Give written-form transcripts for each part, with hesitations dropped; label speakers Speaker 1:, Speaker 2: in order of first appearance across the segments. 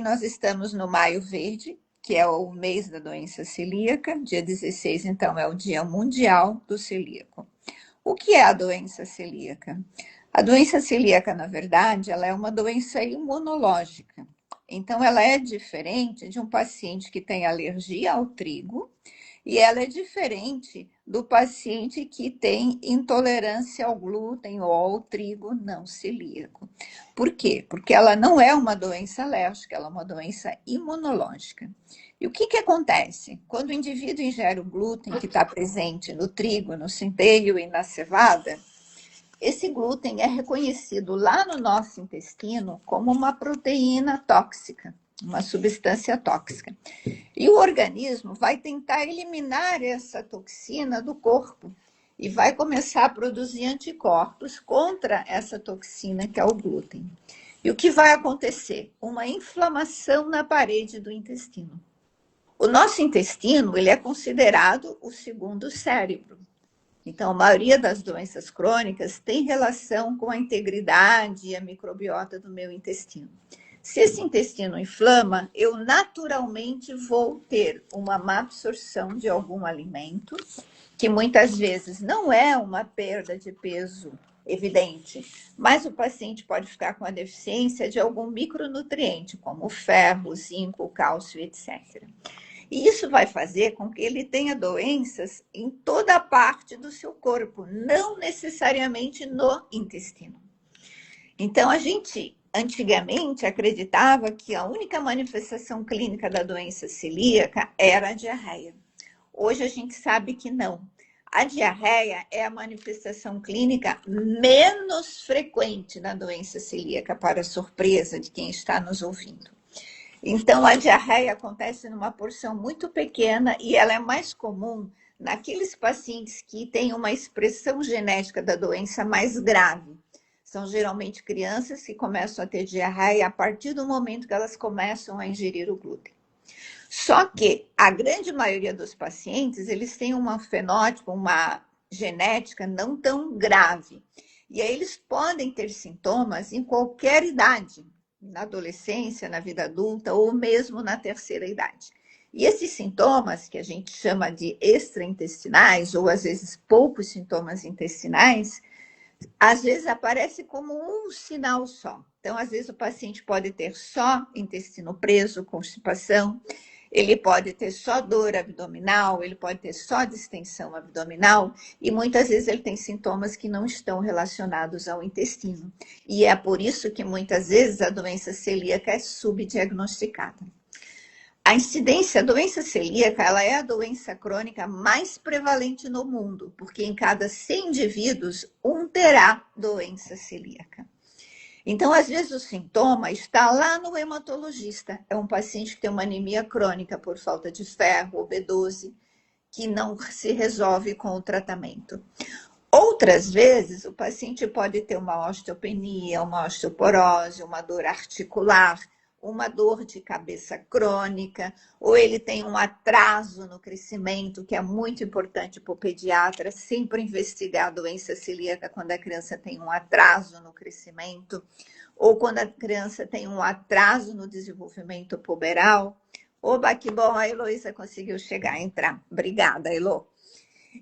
Speaker 1: Nós estamos no Maio Verde, que é o mês da doença celíaca. Dia 16, então, é o Dia Mundial do Celíaco. O que é a doença celíaca? A doença celíaca, na verdade, ela é uma doença imunológica. Então, ela é diferente de um paciente que tem alergia ao trigo, e ela é diferente do paciente que tem intolerância ao glúten ou ao trigo não celíaco. Por quê? Porque ela não é uma doença alérgica, ela é uma doença imunológica. E o que acontece? Quando o indivíduo ingere o glúten que está presente no trigo, no centeio e na cevada, esse glúten é reconhecido lá no nosso intestino como uma proteína tóxica, uma substância tóxica. E o organismo vai tentar eliminar essa toxina do corpo e vai começar a produzir anticorpos contra essa toxina que é o glúten. E o que vai acontecer? Uma inflamação na parede do intestino. O nosso intestino, ele é considerado o segundo cérebro. Então, a maioria das doenças crônicas tem relação com a integridade e a microbiota do meu intestino. Se esse intestino inflama, eu naturalmente vou ter uma má absorção de algum alimento, que muitas vezes não é uma perda de peso evidente, mas o paciente pode ficar com a deficiência de algum micronutriente, como ferro, zinco, cálcio, etc. E isso vai fazer com que ele tenha doenças em toda a parte do seu corpo, não necessariamente no intestino. Então, a gente antigamente acreditava que a única manifestação clínica da doença celíaca era a diarreia. Hoje a gente sabe que não. A diarreia é a manifestação clínica menos frequente da doença celíaca, para surpresa de quem está nos ouvindo. Então, a diarreia acontece numa porção muito pequena e ela é mais comum naqueles pacientes que têm uma expressão genética da doença mais grave. São geralmente crianças que começam a ter diarreia a partir do momento que elas começam a ingerir o glúten. Só que a grande maioria dos pacientes, eles têm um fenótipo, uma genética não tão grave. E aí eles podem ter sintomas em qualquer idade, na adolescência, na vida adulta ou mesmo na terceira idade. E esses sintomas, que a gente chama de extraintestinais, ou às vezes poucos sintomas intestinais, às vezes aparece como um sinal só. Então, às vezes o paciente pode ter só intestino preso, constipação, ele pode ter só dor abdominal, ele pode ter só distensão abdominal, e muitas vezes ele tem sintomas que não estão relacionados ao intestino. E é por isso que muitas vezes a doença celíaca é subdiagnosticada. A incidência, a doença celíaca, ela é a doença crônica mais prevalente no mundo, porque em cada 100 indivíduos, um terá doença celíaca. Então, às vezes, o sintoma está lá no hematologista. É um paciente que tem uma anemia crônica por falta de ferro ou B12, que não se resolve com o tratamento. Outras vezes, o paciente pode ter uma osteopenia, uma osteoporose, uma dor articular, uma dor de cabeça crônica, ou ele tem um atraso no crescimento, que é muito importante para o pediatra, sempre investigar a doença celíaca quando a criança tem um atraso no crescimento, ou quando a criança tem um atraso no desenvolvimento puberal. Oba, que bom, a Heloísa conseguiu chegar, entrar. Obrigada, Elo.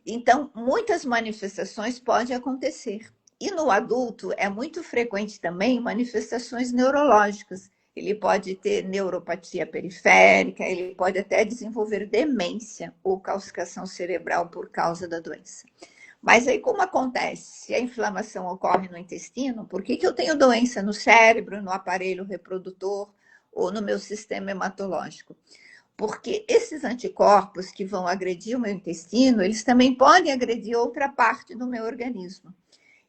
Speaker 1: Então, muitas manifestações podem acontecer. E no adulto é muito frequente também manifestações neurológicas. Ele pode ter neuropatia periférica, ele pode até desenvolver demência ou calcificação cerebral por causa da doença. Mas aí como acontece? Se a inflamação ocorre no intestino, por que eu tenho doença no cérebro, no aparelho reprodutor ou no meu sistema hematológico? Porque esses anticorpos que vão agredir o meu intestino, eles também podem agredir outra parte do meu organismo.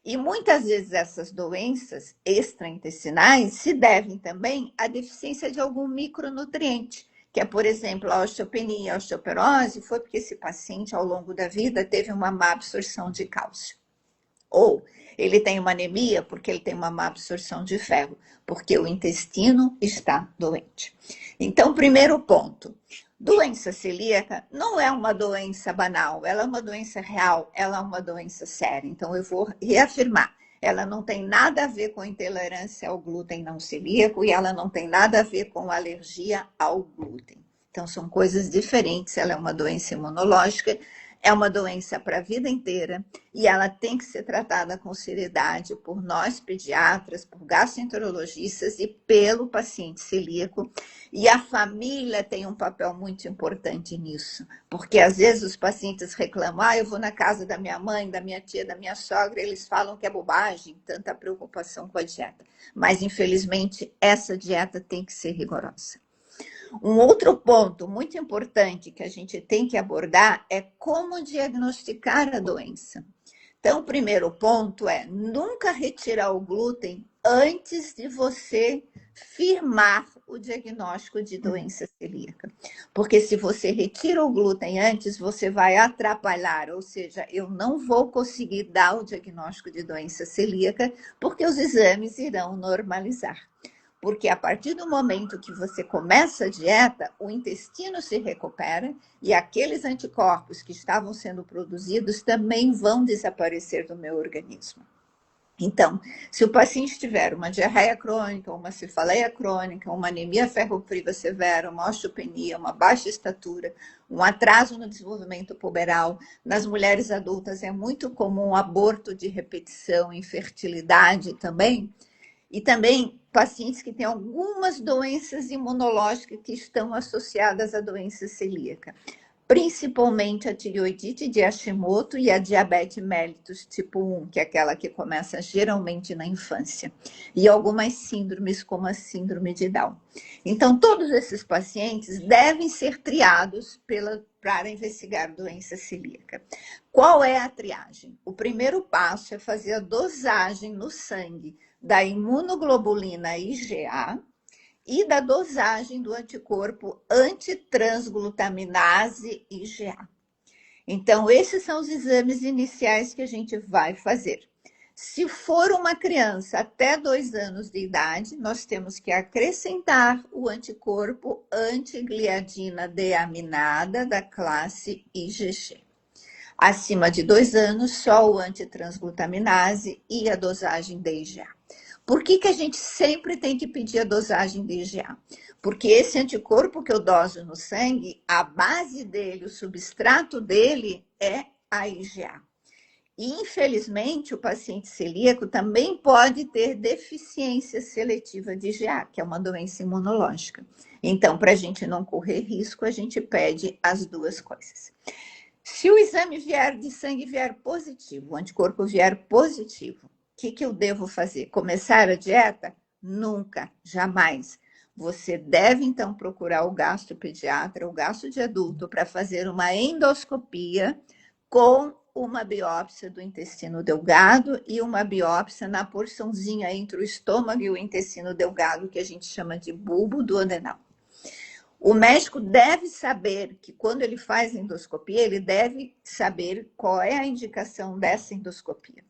Speaker 1: E muitas vezes essas doenças extraintestinais se devem também à deficiência de algum micronutriente, que é, por exemplo, a osteopenia, a osteoporose, foi porque esse paciente, ao longo da vida, teve uma má absorção de cálcio. Ou ele tem uma anemia porque ele tem uma má absorção de ferro, porque o intestino está doente. Então, primeiro ponto, doença celíaca não é uma doença banal, ela é uma doença real, ela é uma doença séria. Então, eu vou reafirmar, Ela não tem nada a ver com intolerância ao glúten não celíaco e ela não tem nada a ver com alergia ao glúten. Então, são coisas diferentes. Ela é uma doença imunológica, é uma doença para a vida inteira e ela tem que ser tratada com seriedade por nós pediatras, por gastroenterologistas e pelo paciente celíaco. E a família tem um papel muito importante nisso, porque às vezes os pacientes reclamam: eu vou na casa da minha mãe, da minha tia, da minha sogra, eles falam que é bobagem, tanta preocupação com a dieta. Mas, infelizmente, essa dieta tem que ser rigorosa. Um outro ponto muito importante que a gente tem que abordar é como diagnosticar a doença. Então, o primeiro ponto é nunca retirar o glúten antes de você firmar o diagnóstico de doença celíaca. Porque se você retira o glúten antes, você vai atrapalhar, ou seja, eu não vou conseguir dar o diagnóstico de doença celíaca, porque os exames irão normalizar. Porque a partir do momento que você começa a dieta, o intestino se recupera e aqueles anticorpos que estavam sendo produzidos também vão desaparecer do meu organismo. Então, se o paciente tiver uma diarreia crônica, uma cefaleia crônica, uma anemia ferropriva severa, uma osteopenia, uma baixa estatura, um atraso no desenvolvimento puberal, nas mulheres adultas é muito comum aborto de repetição, infertilidade também, e também pacientes que têm algumas doenças imunológicas que estão associadas à doença celíaca, principalmente a tireoidite de Hashimoto e a diabetes mellitus tipo 1, que é aquela que começa geralmente na infância, e algumas síndromes, como a síndrome de Down. Então, todos esses pacientes devem ser triados para investigar doença celíaca. Qual é a triagem? O primeiro passo é fazer a dosagem no sangue da imunoglobulina IgA e da dosagem do anticorpo antitransglutaminase IgA. Então, esses são os exames iniciais que a gente vai fazer. Se for uma criança até 2 anos de idade, nós temos que acrescentar o anticorpo antigliadina deaminada da classe IgG. Acima de 2 anos, só o antitransglutaminase e a dosagem de IgA. Por que a gente sempre tem que pedir a dosagem de IgA? Porque esse anticorpo que eu doso no sangue, a base dele, o substrato dele é a IgA. E, infelizmente, o paciente celíaco também pode ter deficiência seletiva de IgA, que é uma doença imunológica. Então, para a gente não correr risco, a gente pede as duas coisas. Se o exame de sangue vier positivo, o anticorpo vier positivo, o que eu devo fazer? Começar a dieta? Nunca, jamais. Você deve, então, procurar o gastropediatra, o gastro de adulto, para fazer uma endoscopia com uma biópsia do intestino delgado e uma biópsia na porçãozinha entre o estômago e o intestino delgado, que a gente chama de bulbo duodenal. O médico deve saber que quando ele faz endoscopia, ele deve saber qual é a indicação dessa endoscopia.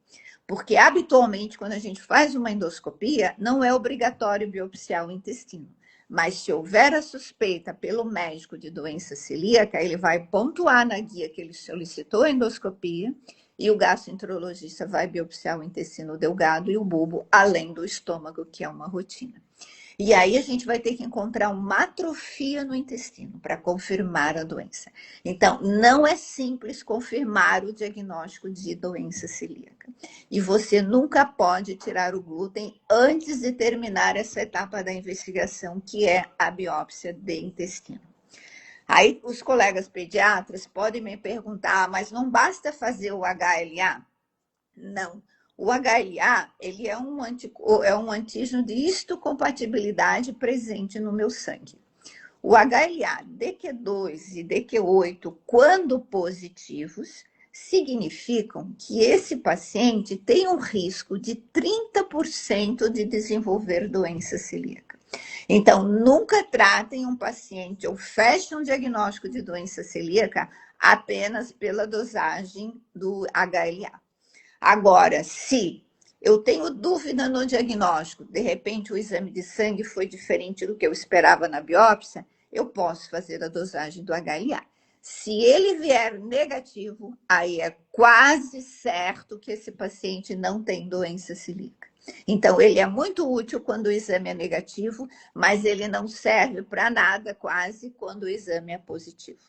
Speaker 1: Porque, habitualmente, quando a gente faz uma endoscopia, não é obrigatório biopsiar o intestino. Mas se houver a suspeita pelo médico de doença celíaca, ele vai pontuar na guia que ele solicitou a endoscopia e o gastroenterologista vai biopsiar o intestino delgado e o bulbo, além do estômago, que é uma rotina. E aí a gente vai ter que encontrar uma atrofia no intestino para confirmar a doença. Então, não é simples confirmar o diagnóstico de doença celíaca. E você nunca pode tirar o glúten antes de terminar essa etapa da investigação, que é a biópsia de intestino. Aí os colegas pediatras podem me perguntar, mas não basta fazer o HLA? Não. O HLA, ele é um antígeno de histocompatibilidade presente no meu sangue. O HLA DQ2 e DQ8, quando positivos, significam que esse paciente tem um risco de 30% de desenvolver doença celíaca. Então, nunca tratem um paciente ou fechem um diagnóstico de doença celíaca apenas pela dosagem do HLA. Agora, se eu tenho dúvida no diagnóstico, de repente o exame de sangue foi diferente do que eu esperava na biópsia, eu posso fazer a dosagem do HLA. Se ele vier negativo, aí é quase certo que esse paciente não tem doença celíaca. Então, ele é muito útil quando o exame é negativo, mas ele não serve para nada quase quando o exame é positivo.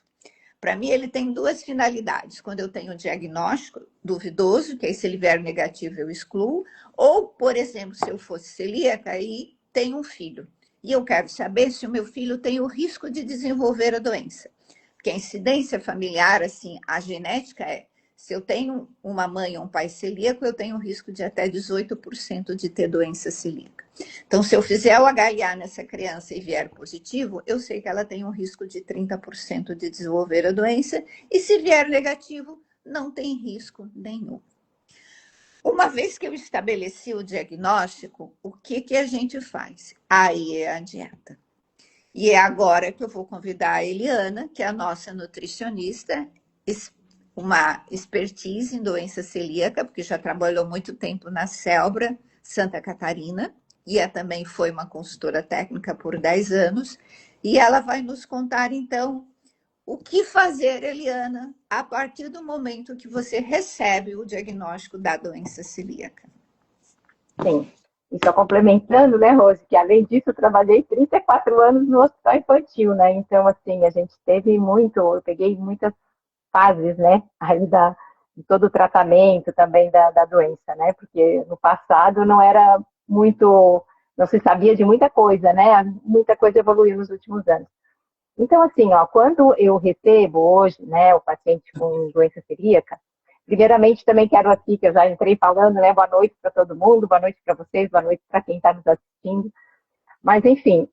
Speaker 1: Para mim, ele tem duas finalidades. Quando eu tenho um diagnóstico duvidoso, que aí se ele vier negativo eu excluo, ou, por exemplo, se eu fosse celíaca e tenho um filho, e eu quero saber se o meu filho tem o risco de desenvolver a doença. Porque a incidência familiar, assim, a genética é, se eu tenho uma mãe ou um pai celíaco, eu tenho um risco de até 18% de ter doença celíaca. Então, se eu fizer o HLA nessa criança e vier positivo, eu sei que ela tem um risco de 30% de desenvolver a doença, e se vier negativo, não tem risco nenhum. Uma vez que eu estabeleci o diagnóstico, o que a gente faz? Aí é a dieta. E é agora que eu vou convidar a Eliana, que é a nossa nutricionista, uma expertise em doença celíaca, porque já trabalhou muito tempo na Celbra, Santa Catarina, e também foi uma consultora técnica por 10 anos. E ela vai nos contar, então, o que fazer, Eliana, a partir do momento que você recebe o diagnóstico da doença celíaca.
Speaker 2: Sim. E só complementando, né, Rose, que além disso eu trabalhei 34 anos no hospital infantil, né? Então, assim, a gente teve muito, eu peguei muitas fases, né, aí de todo o tratamento também da doença, né? Porque no passado não era muito, não se sabia de muita coisa, né? Muita coisa evoluiu nos últimos anos. Então, assim, ó, quando eu recebo hoje, né, o paciente com doença celíaca, primeiramente também quero aqui, que eu já entrei falando, né, boa noite para todo mundo, boa noite para vocês, boa noite para quem está nos assistindo. Mas, enfim,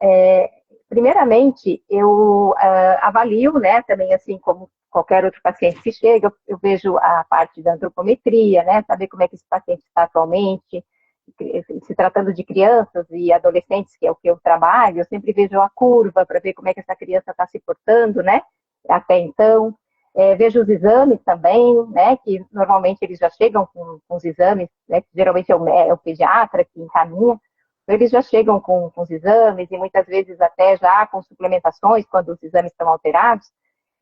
Speaker 2: primeiramente, eu avalio, né, também assim como qualquer outro paciente que chega, eu vejo a parte da antropometria, né, saber como é que esse paciente está atualmente, se tratando de crianças e adolescentes, que é o que eu trabalho, eu sempre vejo a curva para ver como é que essa criança está se portando, né, até então. Vejo os exames também, né, que normalmente eles já chegam com os exames, né, que geralmente é o pediatra que encaminha, eles já chegam com os exames e muitas vezes até já com suplementações quando os exames estão alterados.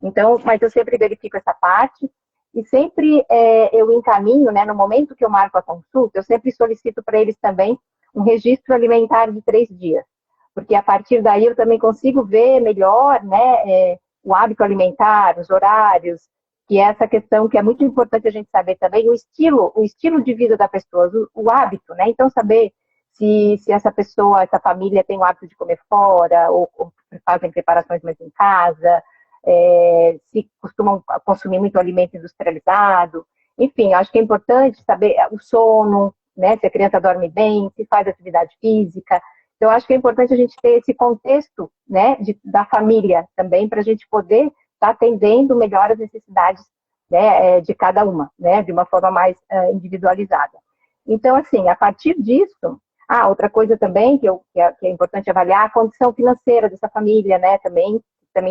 Speaker 2: Então, mas eu sempre verifico essa parte e sempre eu encaminho, né, no momento que eu marco a consulta, eu sempre solicito para eles também um registro alimentar de 3 dias, porque a partir daí eu também consigo ver melhor, né, o hábito alimentar, os horários, que é essa questão que é muito importante a gente saber também, o estilo de vida da pessoa, o hábito, né? Então, saber se essa pessoa, essa família tem o hábito de comer fora, ou fazem preparações mais em casa, se costumam consumir muito alimento industrializado. Enfim, acho que é importante saber o sono, né? Se a criança dorme bem, se faz atividade física. Então, acho que é importante a gente ter esse contexto, né, da família também, para a gente poder estar atendendo melhor as necessidades, né, de cada uma, né, de uma forma mais individualizada. Então, assim, a partir disso, outra coisa também que é importante avaliar a condição financeira dessa família, né, também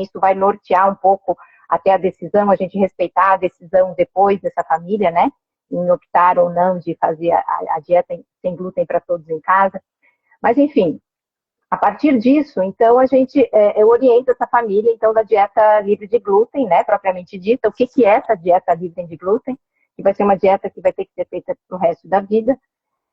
Speaker 2: isso vai nortear um pouco até a decisão, a gente respeitar a decisão depois dessa família, né, em optar ou não de fazer a dieta sem glúten para todos em casa. Mas, enfim, a partir disso, então, eu oriento essa família, então, da dieta livre de glúten, né, propriamente dita. O que é essa dieta livre de glúten? Que vai ser uma dieta que vai ter que ser feita para o resto da vida.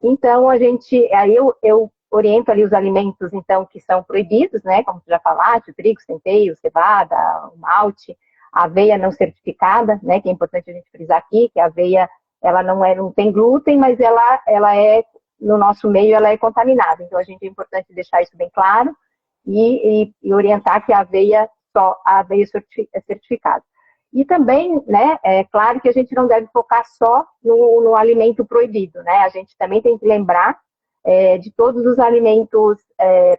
Speaker 2: Então, aí eu oriento ali os alimentos, então, que são proibidos, né, como tu já falaste, o trigo, centeio, cevada, o malte, a aveia não certificada, né, que é importante a gente frisar aqui, que a aveia, ela não tem glúten, mas ela é no nosso meio ela é contaminada. Então, é importante deixar isso bem claro e orientar que só a aveia é certificada. E também, né, é claro que a gente não deve focar só no alimento proibido, né? A gente também tem que lembrar de todos os alimentos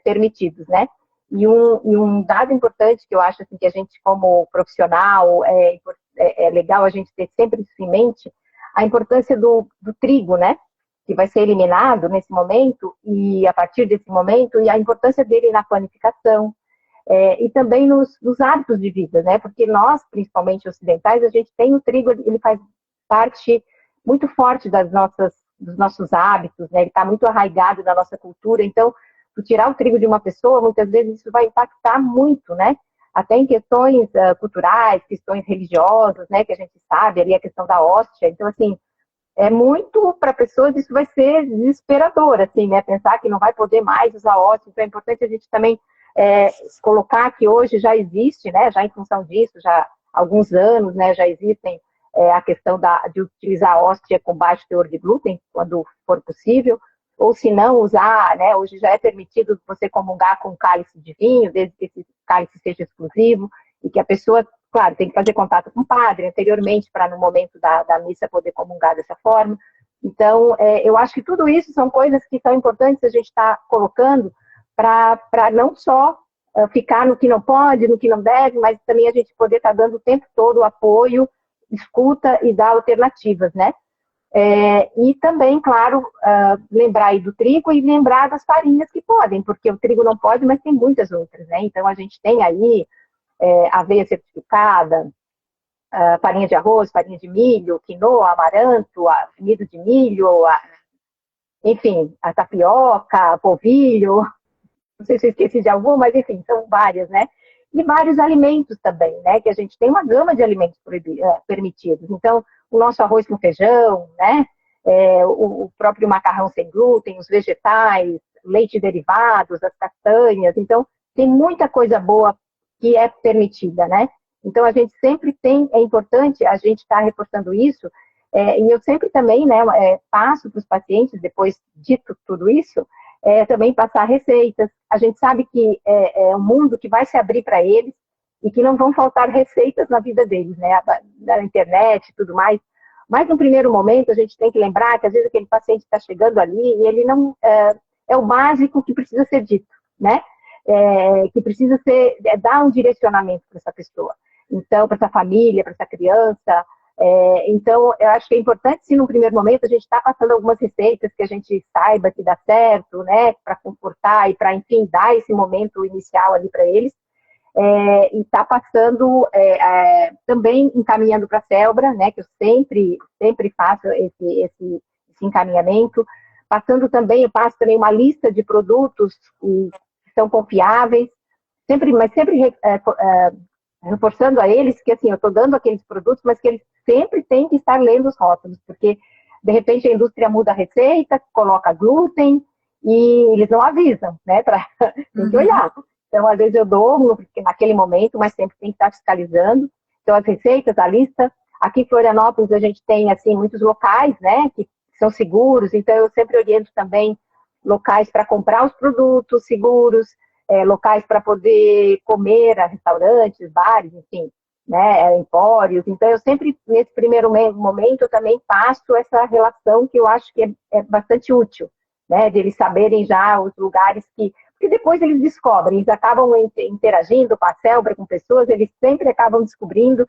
Speaker 2: permitidos, né? E um dado importante que eu acho assim, que a gente, como profissional, é legal a gente ter sempre isso em mente, a importância do trigo, né? Que vai ser eliminado nesse momento e a partir desse momento, e a importância dele na planificação, e também nos hábitos de vida, né? Porque nós, principalmente ocidentais, a gente tem o trigo, ele faz parte muito forte dos nossos hábitos, né? Ele está muito arraigado na nossa cultura. Então, tu tirar o trigo de uma pessoa, muitas vezes isso vai impactar muito, né? até em questões culturais, questões religiosas, né, que a gente sabe, ali a questão da hóstia. Então, assim, é muito, para pessoas, isso vai ser desesperador, assim, né, pensar que não vai poder mais usar hóstia. Então, é importante a gente também colocar que hoje já existe, né, já em função disso, já há alguns anos, né, já existem a questão de utilizar hóstia com baixo teor de glúten, quando for possível, ou se não usar, né, hoje já é permitido você comungar com cálice de vinho, desde que esse cálice seja exclusivo, e que a pessoa, claro, tem que fazer contato com o padre anteriormente, para no momento da missa poder comungar dessa forma. Então, eu acho que tudo isso são coisas que são importantes a gente estar colocando para não só ficar no que não pode, no que não deve, mas também a gente poder estar dando o tempo todo o apoio, escuta e dar alternativas, né? E também, claro, lembrar aí do trigo e lembrar das farinhas que podem, porque o trigo não pode, mas tem muitas outras, né? Então, a gente tem aí aveia certificada, farinha de arroz, farinha de milho, quinoa, amaranto, amido de milho, enfim, a tapioca, polvilho, não sei se eu esqueci de algum, mas enfim, são várias, né? E vários alimentos também, né? Que a gente tem uma gama de alimentos permitidos. Então, o nosso arroz com feijão, né? O próprio macarrão sem glúten, os vegetais, leite derivados, as castanhas. Então, tem muita coisa boa que é permitida, né? Então, a gente sempre tem, é importante a gente estar reforçando isso, e eu sempre também, né, passo para os pacientes, depois dito tudo isso, também passar receitas. A gente sabe que é um mundo que vai se abrir para eles e que não vão faltar receitas na vida deles, né? Na internet e tudo mais. Mas, no primeiro momento, a gente tem que lembrar que, às vezes, aquele paciente está chegando ali e ele não... É o básico que precisa ser dito, né? Que precisa ser... dar um direcionamento para essa pessoa. Então, para essa família, para essa criança... então, eu acho que é importante, se no primeiro momento a gente está passando algumas receitas que a gente saiba que dá certo, né, para confortar e para, enfim, dar esse momento inicial ali para eles, e está passando também encaminhando para a Celbra, né, que eu sempre faço esse encaminhamento, passando também, eu passo também uma lista de produtos que são confiáveis, mas sempre reforçando a eles que, assim, eu estou dando aqueles produtos, mas que eles sempre têm que estar lendo os rótulos, porque, de repente, a indústria muda a receita, coloca glúten, e eles não avisam, né? Tem que olhar. Então, às vezes eu dou, naquele momento, mas sempre tem que estar fiscalizando. Então, as receitas, a lista. Aqui em Florianópolis, a gente tem, assim, muitos locais, né, que são seguros, então eu sempre oriento também locais para comprar os produtos seguros, locais para poder comer, restaurantes, bares, enfim, né, empórios. Então, eu sempre, nesse primeiro momento, eu também passo essa relação que eu acho que é bastante útil, né, de eles saberem já os lugares porque depois eles descobrem, eles acabam interagindo com a Celbra, com pessoas, eles sempre acabam descobrindo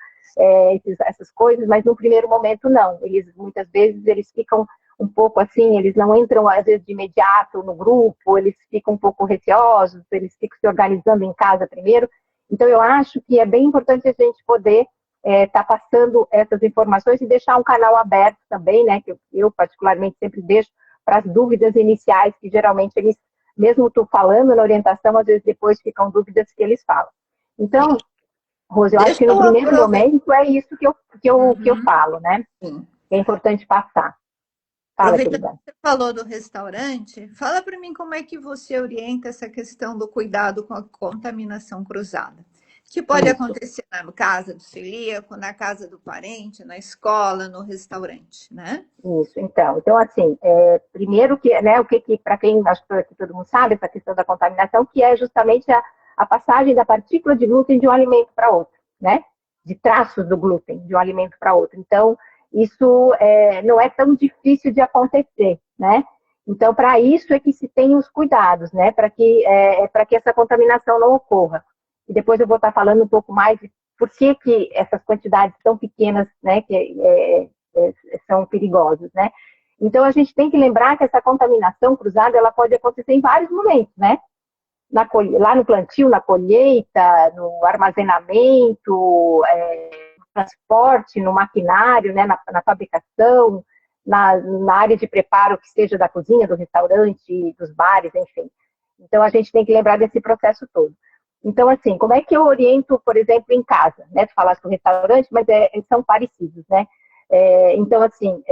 Speaker 2: essas coisas, mas no primeiro momento não. Muitas vezes, eles ficam um pouco assim, eles não entram, às vezes, de imediato no grupo, eles ficam um pouco receosos, eles ficam se organizando em casa primeiro. Então, eu acho que é bem importante a gente poder estar passando essas informações e deixar um canal aberto também, né, que eu particularmente sempre deixo para as dúvidas iniciais, que geralmente eles, mesmo tu falando na orientação, às vezes depois ficam dúvidas que eles falam. Então, Rose, eu acho
Speaker 1: Deixa
Speaker 2: que no
Speaker 1: eu
Speaker 2: primeiro
Speaker 1: aproveitar.
Speaker 2: momento é isso que eu falo, né? É importante passar. Fala,
Speaker 1: Aproveitando
Speaker 2: querida.
Speaker 1: que você falou do restaurante, fala para mim como é que você orienta essa questão do cuidado com a contaminação cruzada. Que pode
Speaker 2: Isso.
Speaker 1: acontecer na casa do celíaco, na casa do parente, na escola, no restaurante, né?
Speaker 2: Isso, então assim, primeiro que, né, o que para quem, acho que todo mundo sabe, essa questão da contaminação, que é justamente a passagem da partícula de glúten de um alimento para outro, né, de traços do glúten de um alimento para outro. Então, isso não é tão difícil de acontecer, né, então para isso é que se tem os cuidados, né, para que essa contaminação não ocorra. E depois eu vou estar falando um pouco mais de por que essas quantidades tão pequenas, né, são perigosos, né? Então, a gente tem que lembrar que essa contaminação cruzada, ela pode acontecer em vários momentos, né? Lá no plantio, na colheita, no armazenamento, no transporte, no maquinário, né? Na fabricação, na área de preparo, que seja da cozinha, do restaurante, dos bares, enfim. Então, a gente tem que lembrar desse processo todo. Então, assim, como é que eu oriento, por exemplo, em casa, né? Tu falaste do restaurante, mas são parecidos, né? Então, assim,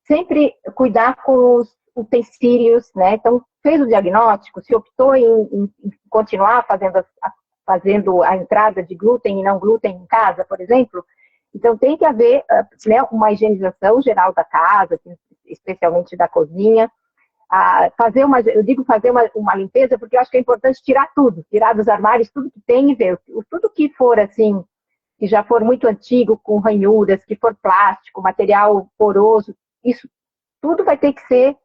Speaker 2: sempre cuidar com os utensílios, né? Então, fez o diagnóstico, se optou em continuar fazendo a entrada de glúten e não glúten em casa, por exemplo, então tem que haver, né, uma higienização geral da casa, especialmente da cozinha, eu digo fazer uma limpeza porque eu acho que é importante tirar tudo, tirar dos armários tudo que tem e ver, tudo que for assim, que já for muito antigo, com ranhuras, que for plástico, material poroso, isso tudo vai ter que ser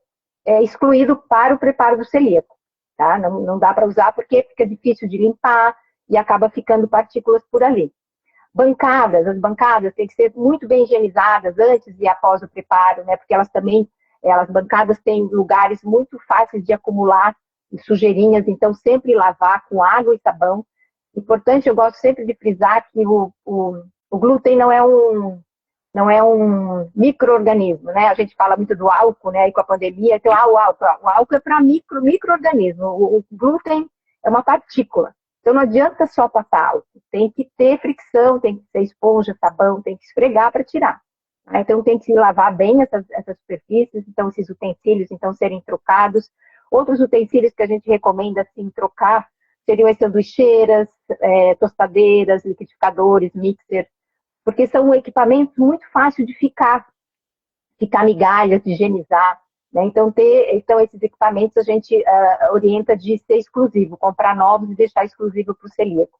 Speaker 2: excluído para o preparo do celíaco. Tá? Não dá para usar porque fica difícil de limpar e acaba ficando partículas por ali. As bancadas têm que ser muito bem higienizadas antes e após o preparo, né? Porque as bancadas têm lugares muito fáceis de acumular sujeirinhas, então sempre lavar com água e sabão. Importante, eu gosto sempre de frisar que o glúten não é um micro-organismo, né? A gente fala muito do álcool, né? E com a pandemia, então, o álcool é para micro-organismo. O glúten é uma partícula. Então, não adianta só passar álcool. Tem que ter fricção, tem que ter esponja, sabão, tem que esfregar para tirar. Né? Então, tem que se lavar bem essas superfícies. Então, esses utensílios, então, serem trocados. Outros utensílios que a gente recomenda, assim, trocar seriam as sanduicheiras, tostadeiras, liquidificadores, mixer, porque são equipamentos muito fáceis de ficar migalhas, de higienizar. Né? Então, esses equipamentos a gente orienta de ser exclusivo, comprar novos e deixar exclusivo para o celíaco.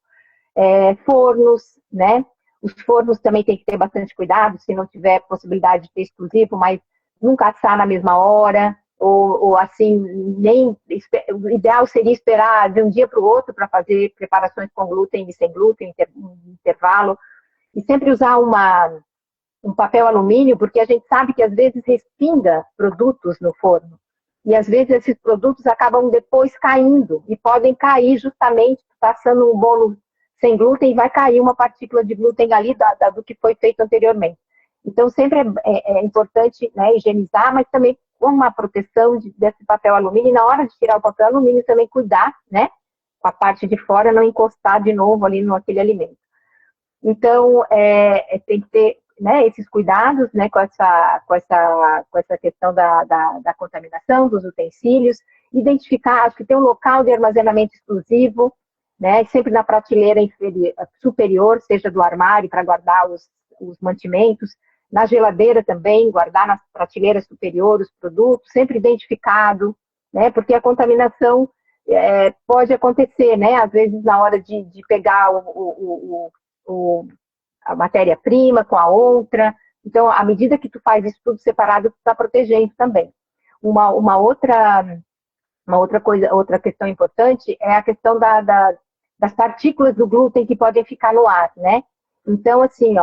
Speaker 2: Fornos, né? Os fornos também tem que ter bastante cuidado, se não tiver possibilidade de ter exclusivo, mas nunca assar na mesma hora, ou assim, o ideal seria esperar de um dia para o outro para fazer preparações com glúten e sem glúten, intervalo. E sempre usar um papel alumínio, porque a gente sabe que às vezes respinga produtos no forno. E às vezes esses produtos acabam depois caindo, e podem cair justamente passando um bolo sem glúten, e vai cair uma partícula de glúten ali do que foi feito anteriormente. Então sempre é importante, né, higienizar, mas também com uma proteção desse papel alumínio, e na hora de tirar o papel alumínio também cuidar, né, com a parte de fora, não encostar de novo ali naquele alimento. Então, tem que ter, né, esses cuidados, né, com essa questão da contaminação dos utensílios, identificar, acho que tem um local de armazenamento exclusivo, né, sempre na prateleira superior, seja do armário, para guardar os mantimentos, na geladeira também, guardar nas prateleiras superiores os produtos, sempre identificado, né, porque a contaminação pode acontecer, né, às vezes na hora de pegar a matéria-prima com a outra. Então, à medida que tu faz isso tudo separado, tu está protegendo também. Uma outra coisa, outra questão importante é a questão das partículas do glúten que podem ficar no ar, né? Então, assim,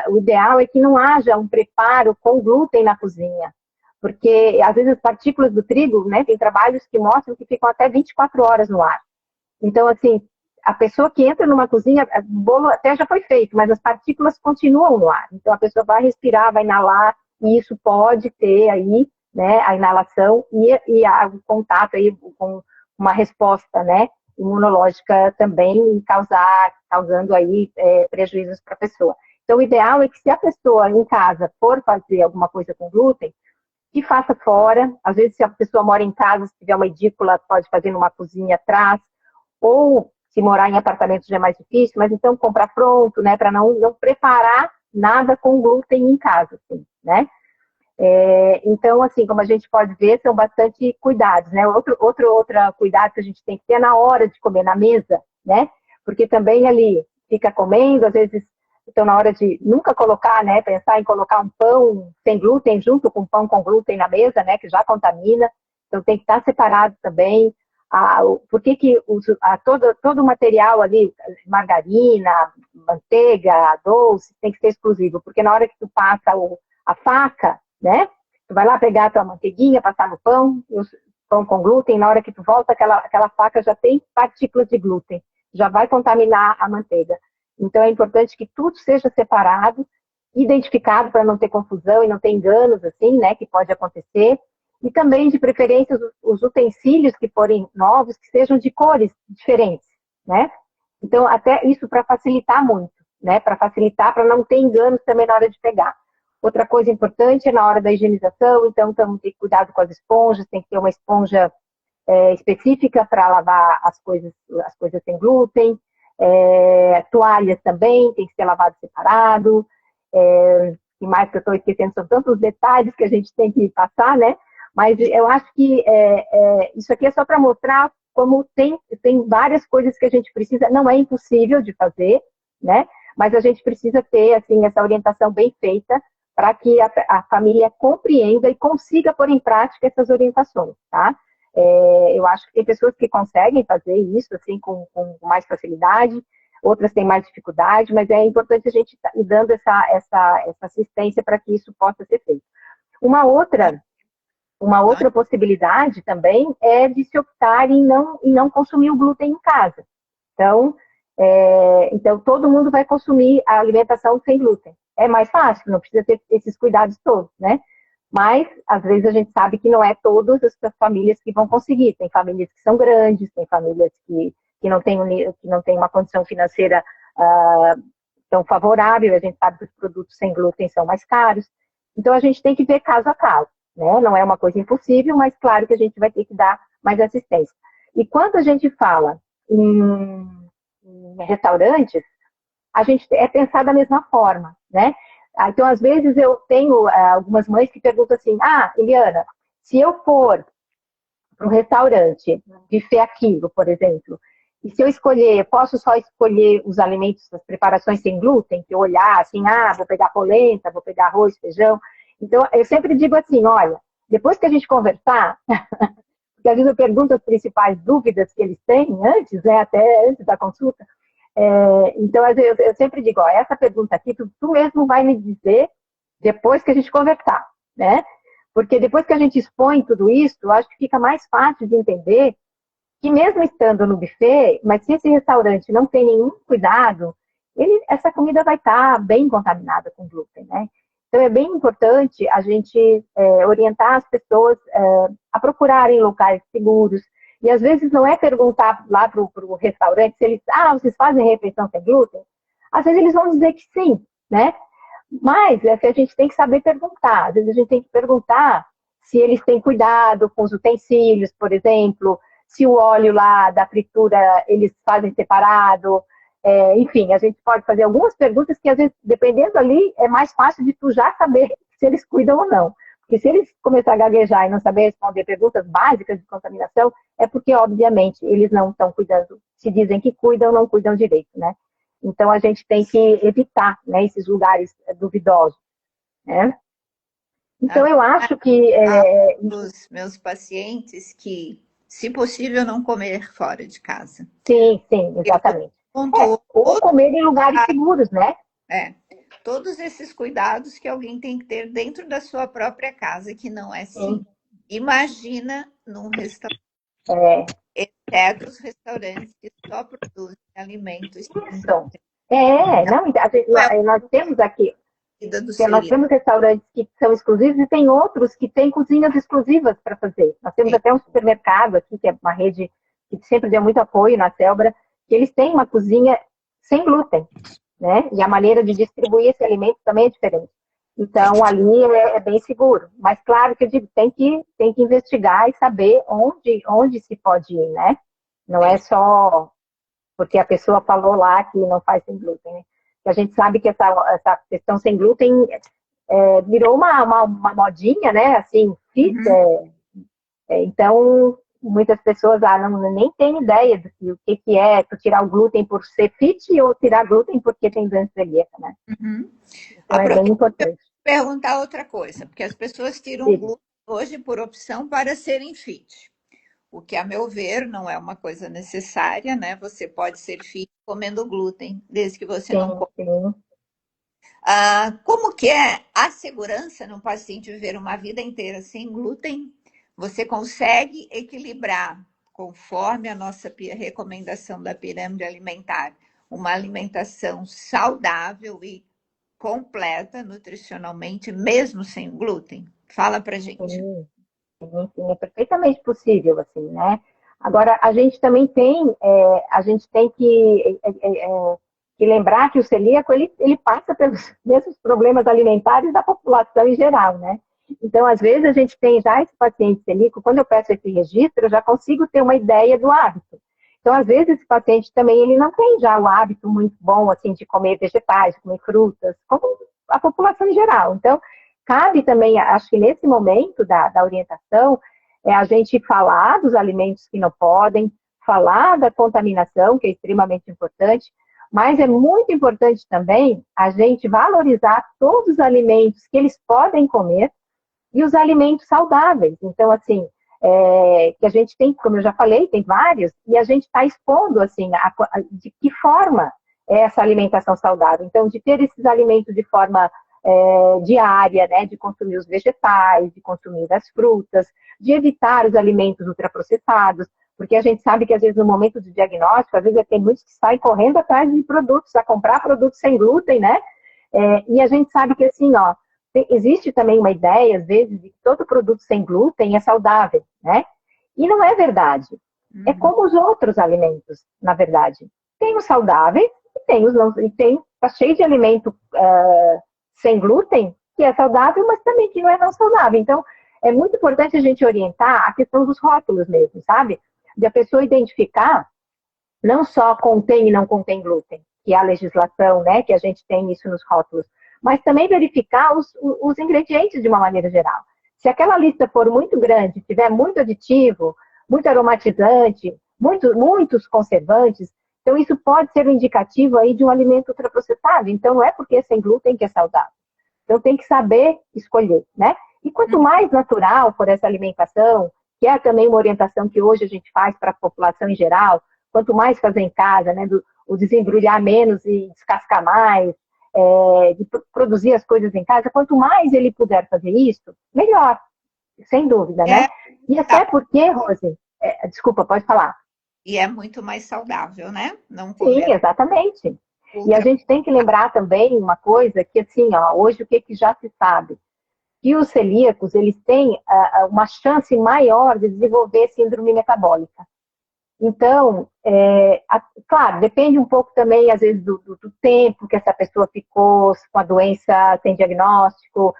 Speaker 2: o ideal é que não haja um preparo com glúten na cozinha, porque às vezes as partículas do trigo, né, tem trabalhos que mostram que ficam até 24 horas no ar. Então, assim, a pessoa que entra numa cozinha, o bolo até já foi feito, mas as partículas continuam no ar. Então, a pessoa vai respirar, vai inalar, e isso pode ter aí, né, a inalação e o contato aí com uma resposta, né, imunológica também, causando aí prejuízos para a pessoa. Então, o ideal é que se a pessoa em casa for fazer alguma coisa com glúten, que faça fora. Às vezes, se a pessoa mora em casa, se tiver uma edícula, pode fazer numa cozinha atrás, ou se morar em apartamento já é mais difícil, mas então comprar pronto, né, para não preparar nada com glúten em casa, assim, né? Então, assim, como a gente pode ver, são bastante cuidados, né? Outro cuidado que a gente tem que ter na hora de comer na mesa, né? Porque também ali fica comendo, às vezes, então na hora de nunca colocar, né? Pensar em colocar um pão sem glúten junto com pão com glúten na mesa, né? Que já contamina, então tem que estar separado também. Por que todo o material ali, margarina, manteiga, doce, tem que ser exclusivo? Porque na hora que tu passa a faca, né? Tu vai lá pegar a tua manteiguinha, passar no pão, pão com glúten, na hora que tu volta, aquela faca já tem partículas de glúten, já vai contaminar a manteiga. Então é importante que tudo seja separado, identificado para não ter confusão e não ter enganos, assim, né? Que pode acontecer. E também, de preferência, os utensílios que forem novos, que sejam de cores diferentes, né? Então, até isso para facilitar muito, né? Para facilitar, para não ter enganos também na hora de pegar. Outra coisa importante é na hora da higienização, então temos que ter cuidado com as esponjas, tem que ter uma esponja específica para lavar as coisas sem glúten, toalhas também, tem que ser lavado separado, e mais que eu estou esquecendo, são tantos detalhes que a gente tem que passar, né? Mas eu acho que isso aqui é só para mostrar como tem várias coisas que a gente precisa, não é impossível de fazer, né? Mas a gente precisa ter, assim, essa orientação bem feita para que a família compreenda e consiga pôr em prática essas orientações, tá? Eu acho que tem pessoas que conseguem fazer isso, assim, com mais facilidade, outras têm mais dificuldade, mas é importante a gente ir dando essa assistência para que isso possa ser feito. Uma outra possibilidade também é de se optar em não consumir o glúten em casa. Então, todo mundo vai consumir a alimentação sem glúten. É mais fácil, não precisa ter esses cuidados todos, né? Mas, às vezes, a gente sabe que não é todas as famílias que vão conseguir. Tem famílias que são grandes, tem famílias que não têm uma condição financeira tão favorável. A gente sabe que os produtos sem glúten são mais caros. Então, a gente tem que ver caso a caso, né? Não é uma coisa impossível, mas claro que a gente vai ter que dar mais assistência. E quando a gente fala em restaurantes, a gente é pensar da mesma forma, né? Então, às vezes, eu tenho algumas mães que perguntam assim, Eliana, se eu for para um restaurante, buffet aquilo, por exemplo, e se eu escolher, eu posso só escolher os alimentos, as preparações sem glúten, que eu olhar assim, vou pegar polenta, vou pegar arroz, feijão. Então, eu sempre digo assim, olha, depois que a gente conversar, porque às vezes eu pergunto as principais dúvidas que eles têm antes, né, até antes da consulta, então eu sempre digo, essa pergunta aqui, tu mesmo vai me dizer depois que a gente conversar, né? Porque depois que a gente expõe tudo isso, eu acho que fica mais fácil de entender que mesmo estando no buffet, mas se esse restaurante não tem nenhum cuidado, essa comida vai estar bem contaminada com glúten, né? Então é bem importante a gente orientar as pessoas a procurarem locais seguros. E às vezes não é perguntar lá para o restaurante se eles, vocês fazem refeição sem glúten? Às vezes eles vão dizer que sim, né? Mas é que a gente tem que saber perguntar. Às vezes a gente tem que perguntar se eles têm cuidado com os utensílios, por exemplo, se o óleo lá da fritura eles fazem separado. Enfim, a gente pode fazer algumas perguntas que, às vezes, dependendo ali, é mais fácil de tu já saber se eles cuidam ou não. Porque se eles começarem a gaguejar e não saber responder perguntas básicas de contaminação, é porque, obviamente, eles não estão cuidando. Se dizem que cuidam, não cuidam direito, né? Então, a gente tem que evitar, né, esses lugares duvidosos, né? Então, eu acho que...
Speaker 1: Os meus pacientes que, se possível, não comer fora de casa.
Speaker 2: Sim, exatamente. Ou comer em lugares seguros, né?
Speaker 1: Todos esses cuidados que alguém tem que ter dentro da sua própria casa, que não é simples. Imagina num restaurante, exceto os restaurantes que só produzem alimentos.
Speaker 2: Isso. Nós temos aqui, nós temos restaurantes que são exclusivos e tem outros que têm cozinhas exclusivas para fazer. Nós temos até um supermercado aqui, que é uma rede que sempre deu muito apoio na Selbra, que eles têm uma cozinha sem glúten, né? E a maneira de distribuir esse alimento também é diferente. Então, ali é bem seguro. Mas, claro que eu digo, tem que investigar e saber onde se pode ir, né? Não é só porque a pessoa falou lá que não faz sem glúten, né? A gente sabe que essa questão sem glúten virou uma modinha, né? Assim, fit. Então, muitas pessoas nem têm ideia do que é tu tirar o glúten por ser fit ou tirar glúten porque tem doença celíaca, né? Então, é bem importante.
Speaker 1: Perguntar outra coisa, porque as pessoas tiram o glúten hoje por opção para serem fit. O que, a meu ver, não é uma coisa necessária, né? Você pode ser fit comendo glúten, desde que você não coma. Como que é a segurança no paciente viver uma vida inteira sem glúten? Você consegue equilibrar, conforme a nossa recomendação da pirâmide alimentar, uma alimentação saudável e completa nutricionalmente, mesmo sem glúten? Fala pra gente.
Speaker 2: Sim, é perfeitamente possível, assim, né? Agora, a gente também tem, que lembrar que o celíaco, ele passa pelos mesmos problemas alimentares da população em geral, né? Então, às vezes, a gente tem já esse paciente celíaco, quando eu peço esse registro, eu já consigo ter uma ideia do hábito. Então, às vezes, esse paciente também, ele não tem já o hábito muito bom, assim, de comer vegetais, de comer frutas, como a população em geral. Então, cabe também, acho que nesse momento da orientação, a gente falar dos alimentos que não podem, falar da contaminação, que é extremamente importante, mas é muito importante também a gente valorizar todos os alimentos que eles podem comer e os alimentos saudáveis. Então, assim, que a gente tem, como eu já falei, tem vários, e a gente está expondo, assim, de que forma é essa alimentação saudável. Então, de ter esses alimentos de forma diária, né, de consumir os vegetais, de consumir as frutas, de evitar os alimentos ultraprocessados, porque a gente sabe que, às vezes, no momento do diagnóstico, às vezes tem muitos que saem correndo atrás de produtos, a comprar produtos sem glúten, né? E a gente sabe que, assim, ó, existe também uma ideia, às vezes, de que todo produto sem glúten é saudável, né? E não é verdade. É como os outros alimentos, na verdade. Tem os saudáveis e tem os não. E tem, tá cheio de alimento sem glúten, que é saudável, mas também que não é não saudável. Então, é muito importante a gente orientar a questão dos rótulos mesmo, sabe? De a pessoa identificar não só contém e não contém glúten, que é a legislação, né, que a gente tem isso nos rótulos, mas também verificar os ingredientes de uma maneira geral. Se aquela lista for muito grande, tiver muito aditivo, muito aromatizante, muitos conservantes, então isso pode ser um indicativo aí de um alimento ultraprocessado. Então não é porque é sem glúten que é saudável. Então tem que saber escolher, né? E quanto mais natural for essa alimentação, que é também uma orientação que hoje a gente faz para a população em geral, quanto mais fazer em casa, né, o desembrulhar menos e descascar mais, de produzir as coisas em casa, quanto mais ele puder fazer isso, melhor, sem dúvida, né? E até porque, Rose, desculpa, pode falar.
Speaker 1: E é muito mais saudável, né? Não
Speaker 2: Sim,
Speaker 1: comer
Speaker 2: exatamente. E a
Speaker 1: ultra.
Speaker 2: gente tem que lembrar também uma coisa, que assim, ó, hoje o que já se sabe? Que os celíacos, eles têm uma chance maior de desenvolver síndrome metabólica. Então, claro, depende um pouco também, às vezes, do tempo que essa pessoa ficou com a doença sem diagnóstico,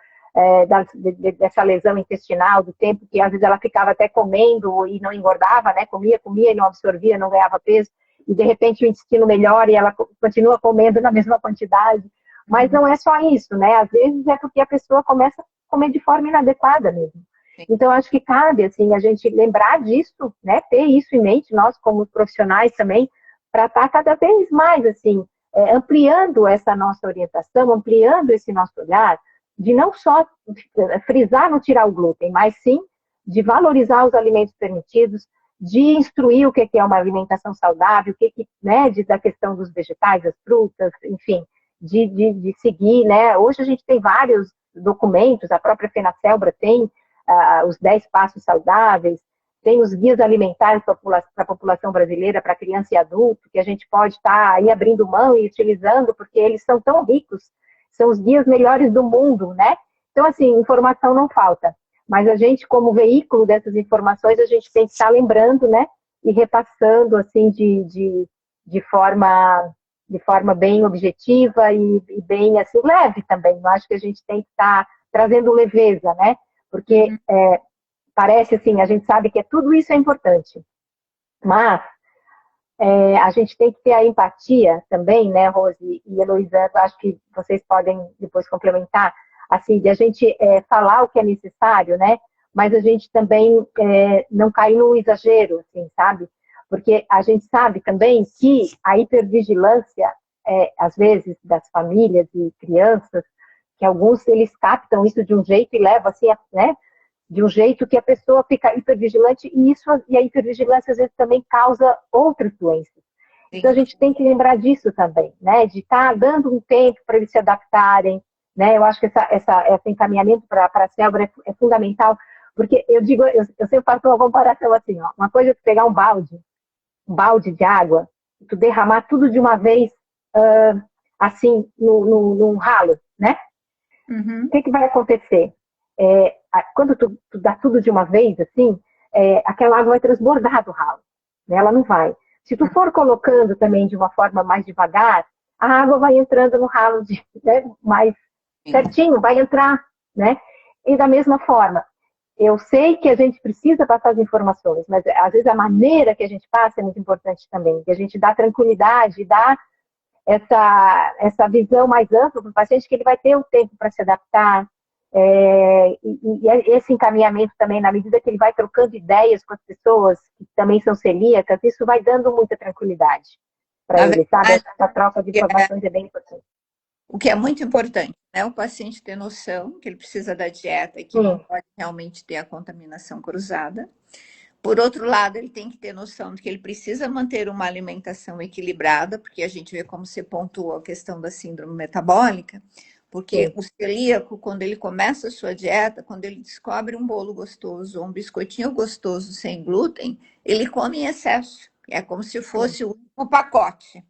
Speaker 2: dessa lesão intestinal, do tempo que às vezes ela ficava até comendo e não engordava, né? Comia e não absorvia, não ganhava peso, e de repente o intestino melhora e ela continua comendo na mesma quantidade. Mas não é só isso, né? Às vezes é porque a pessoa começa a comer de forma inadequada mesmo. Então, acho que cabe, assim, a gente lembrar disso, né, ter isso em mente, nós como profissionais também, para estar cada vez mais, assim, ampliando essa nossa orientação, ampliando esse nosso olhar, de não só frisar no tirar o glúten, mas sim de valorizar os alimentos permitidos, de instruir o que é uma alimentação saudável, né, da questão dos vegetais, das frutas, enfim, de seguir, né, hoje a gente tem vários documentos, a própria FenaCelbra tem os 10 passos saudáveis, tem os guias alimentares para a população brasileira, para criança e adulto, que a gente pode estar aí abrindo mão e utilizando, porque eles são tão ricos, são os guias melhores do mundo, né? Então, assim, informação não falta, mas a gente, como veículo dessas informações, a gente tem que estar lembrando, né? E repassando, assim, de forma bem objetiva e bem, assim, leve também. Eu acho que a gente tem que estar trazendo leveza, né? Porque parece assim, a gente sabe que tudo isso é importante, mas a gente tem que ter a empatia também, né, Rose e Heloísa, acho que vocês podem depois complementar, assim, de a gente falar o que é necessário, né, mas a gente também não cair no exagero, assim, sabe? Porque a gente sabe também que a hipervigilância, às vezes, das famílias e crianças, que alguns eles captam isso de um jeito e levam assim, né? De um jeito que a pessoa fica hipervigilante e a hipervigilância às vezes também causa outras doenças.
Speaker 1: Sim.
Speaker 2: Então a gente tem que lembrar disso também, né? De estar dando um tempo para eles se adaptarem, né? Eu acho que esse encaminhamento para a célula é fundamental, porque eu digo, eu sempre faço uma comparação assim, ó, uma coisa é tu pegar um balde de água, tu derramar tudo de uma vez, assim, num ralo, né?
Speaker 1: Uhum.
Speaker 2: O que vai acontecer? Quando tu dá tudo de uma vez, assim, aquela água vai transbordar do ralo. né? Ela não vai. Se tu for colocando também de uma forma mais devagar, a água vai entrando no ralo né, mais certinho, vai entrar, né? E da mesma forma, eu sei que a gente precisa passar as informações, mas às vezes a maneira que a gente passa é muito importante também, que a gente dá tranquilidade, dá essa visão mais ampla para o paciente, que ele vai ter o tempo para se adaptar, e esse encaminhamento também, na medida que ele vai trocando ideias com as pessoas que também são celíacas, isso vai dando muita tranquilidade para
Speaker 1: Na
Speaker 2: ele, sabe?
Speaker 1: verdade,
Speaker 2: Essa troca de informações é bem importante.
Speaker 1: o que é muito importante, né? O paciente ter noção que ele precisa da dieta e que não pode realmente ter a contaminação cruzada. Por outro lado, ele tem que ter noção de que ele precisa manter uma alimentação equilibrada, porque a gente vê como você pontuou a questão da síndrome metabólica, porque o celíaco, quando ele começa a sua dieta, quando ele descobre um bolo gostoso ou um biscoitinho gostoso sem glúten, ele come em excesso. É como se fosse um pacote.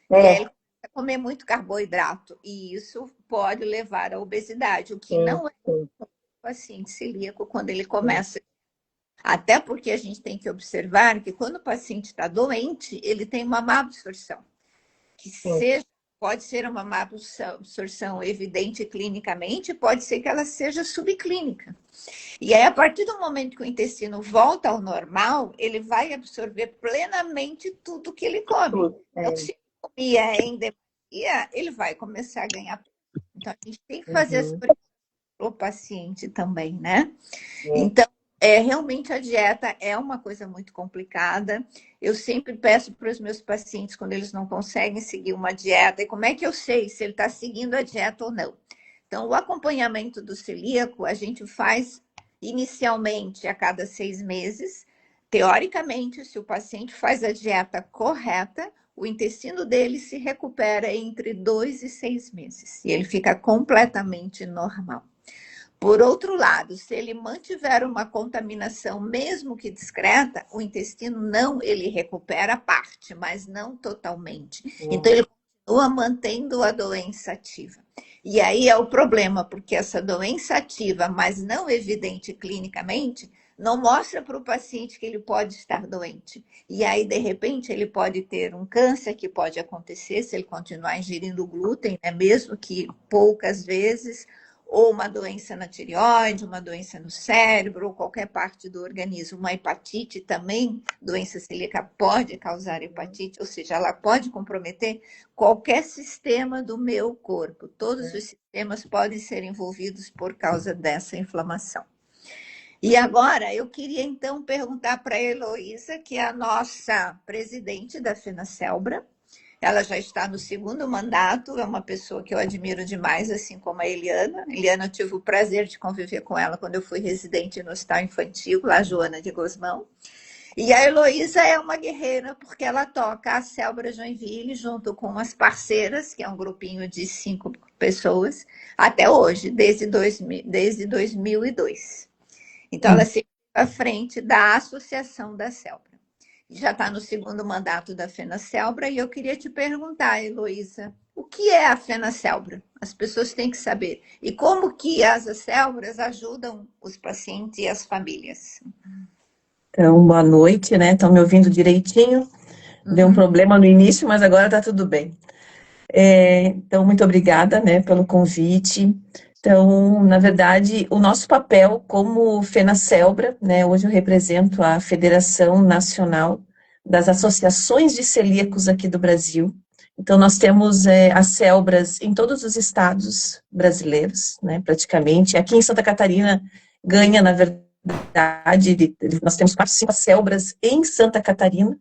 Speaker 1: E aí ele começa a comer muito carboidrato, e isso pode levar à obesidade, o que não é o paciente celíaco quando ele começa. Até porque a gente tem que observar que quando o paciente está doente, ele tem uma má absorção. Que pode ser uma má absorção evidente clinicamente, pode ser que ela seja subclínica. E aí, a partir do momento que o intestino volta ao normal, ele vai absorver plenamente tudo que ele come. Então, se ele comia em demasia, ele vai começar a ganhar peso. Então, a gente tem que fazer essa para o paciente também, né? Então, realmente a dieta é uma coisa muito complicada. Eu sempre peço para os meus pacientes, quando eles não conseguem seguir uma dieta, e como é que eu sei se ele está seguindo a dieta ou não? Então, o acompanhamento do celíaco, a gente faz inicialmente a cada 6 meses. Teoricamente, se o paciente faz a dieta correta, o intestino dele se recupera entre 2 e 6 meses. E ele fica completamente normal. Por outro lado, se ele mantiver uma contaminação, mesmo que discreta, o intestino ele recupera parte, mas não totalmente. Então, ele continua mantendo a doença ativa. E aí é o problema, porque essa doença ativa, mas não evidente clinicamente, não mostra para o paciente que ele pode estar doente. E aí, de repente, ele pode ter um câncer, que pode acontecer se ele continuar ingerindo glúten, né? Mesmo que poucas vezes, ou uma doença na tireoide, uma doença no cérebro, ou qualquer parte do organismo. Uma hepatite também, doença celíaca pode causar hepatite, ou seja, ela pode comprometer qualquer sistema do meu corpo. Todos os sistemas podem ser envolvidos por causa dessa inflamação. E agora, eu queria então perguntar para a Heloísa, que é a nossa presidente da FenaCelbra. Ela já está no 2º mandato, é uma pessoa que eu admiro demais, assim como a Eliana. Eliana, eu tive o prazer de conviver com ela quando eu fui residente no Hospital Infantil, lá Joana de Gosmão. E a Heloísa é uma guerreira, porque ela toca a Celbra Joinville junto com as parceiras, que é um grupinho de 5 pessoas, até hoje, desde 2002. Então, ela se à frente da Associação da Celbra. Já está no 2º mandato da FenaCelbra, e eu queria te perguntar, Heloísa, o que é a FenaCelbra? As pessoas têm que saber. E como que as Celbras ajudam os pacientes e as famílias?
Speaker 3: Então, boa noite, né? Estão me ouvindo direitinho? Deu um problema no início, mas agora está tudo bem. Então, muito obrigada, né, pelo convite. Então, na verdade, o nosso papel como FenaCelbra, né, hoje eu represento a Federação Nacional das Associações de Celíacos aqui do Brasil. Então, nós temos as Celbras em todos os estados brasileiros, né, praticamente. Aqui em Santa Catarina ganha, na verdade, nós temos 4, 5 Celbras em Santa Catarina,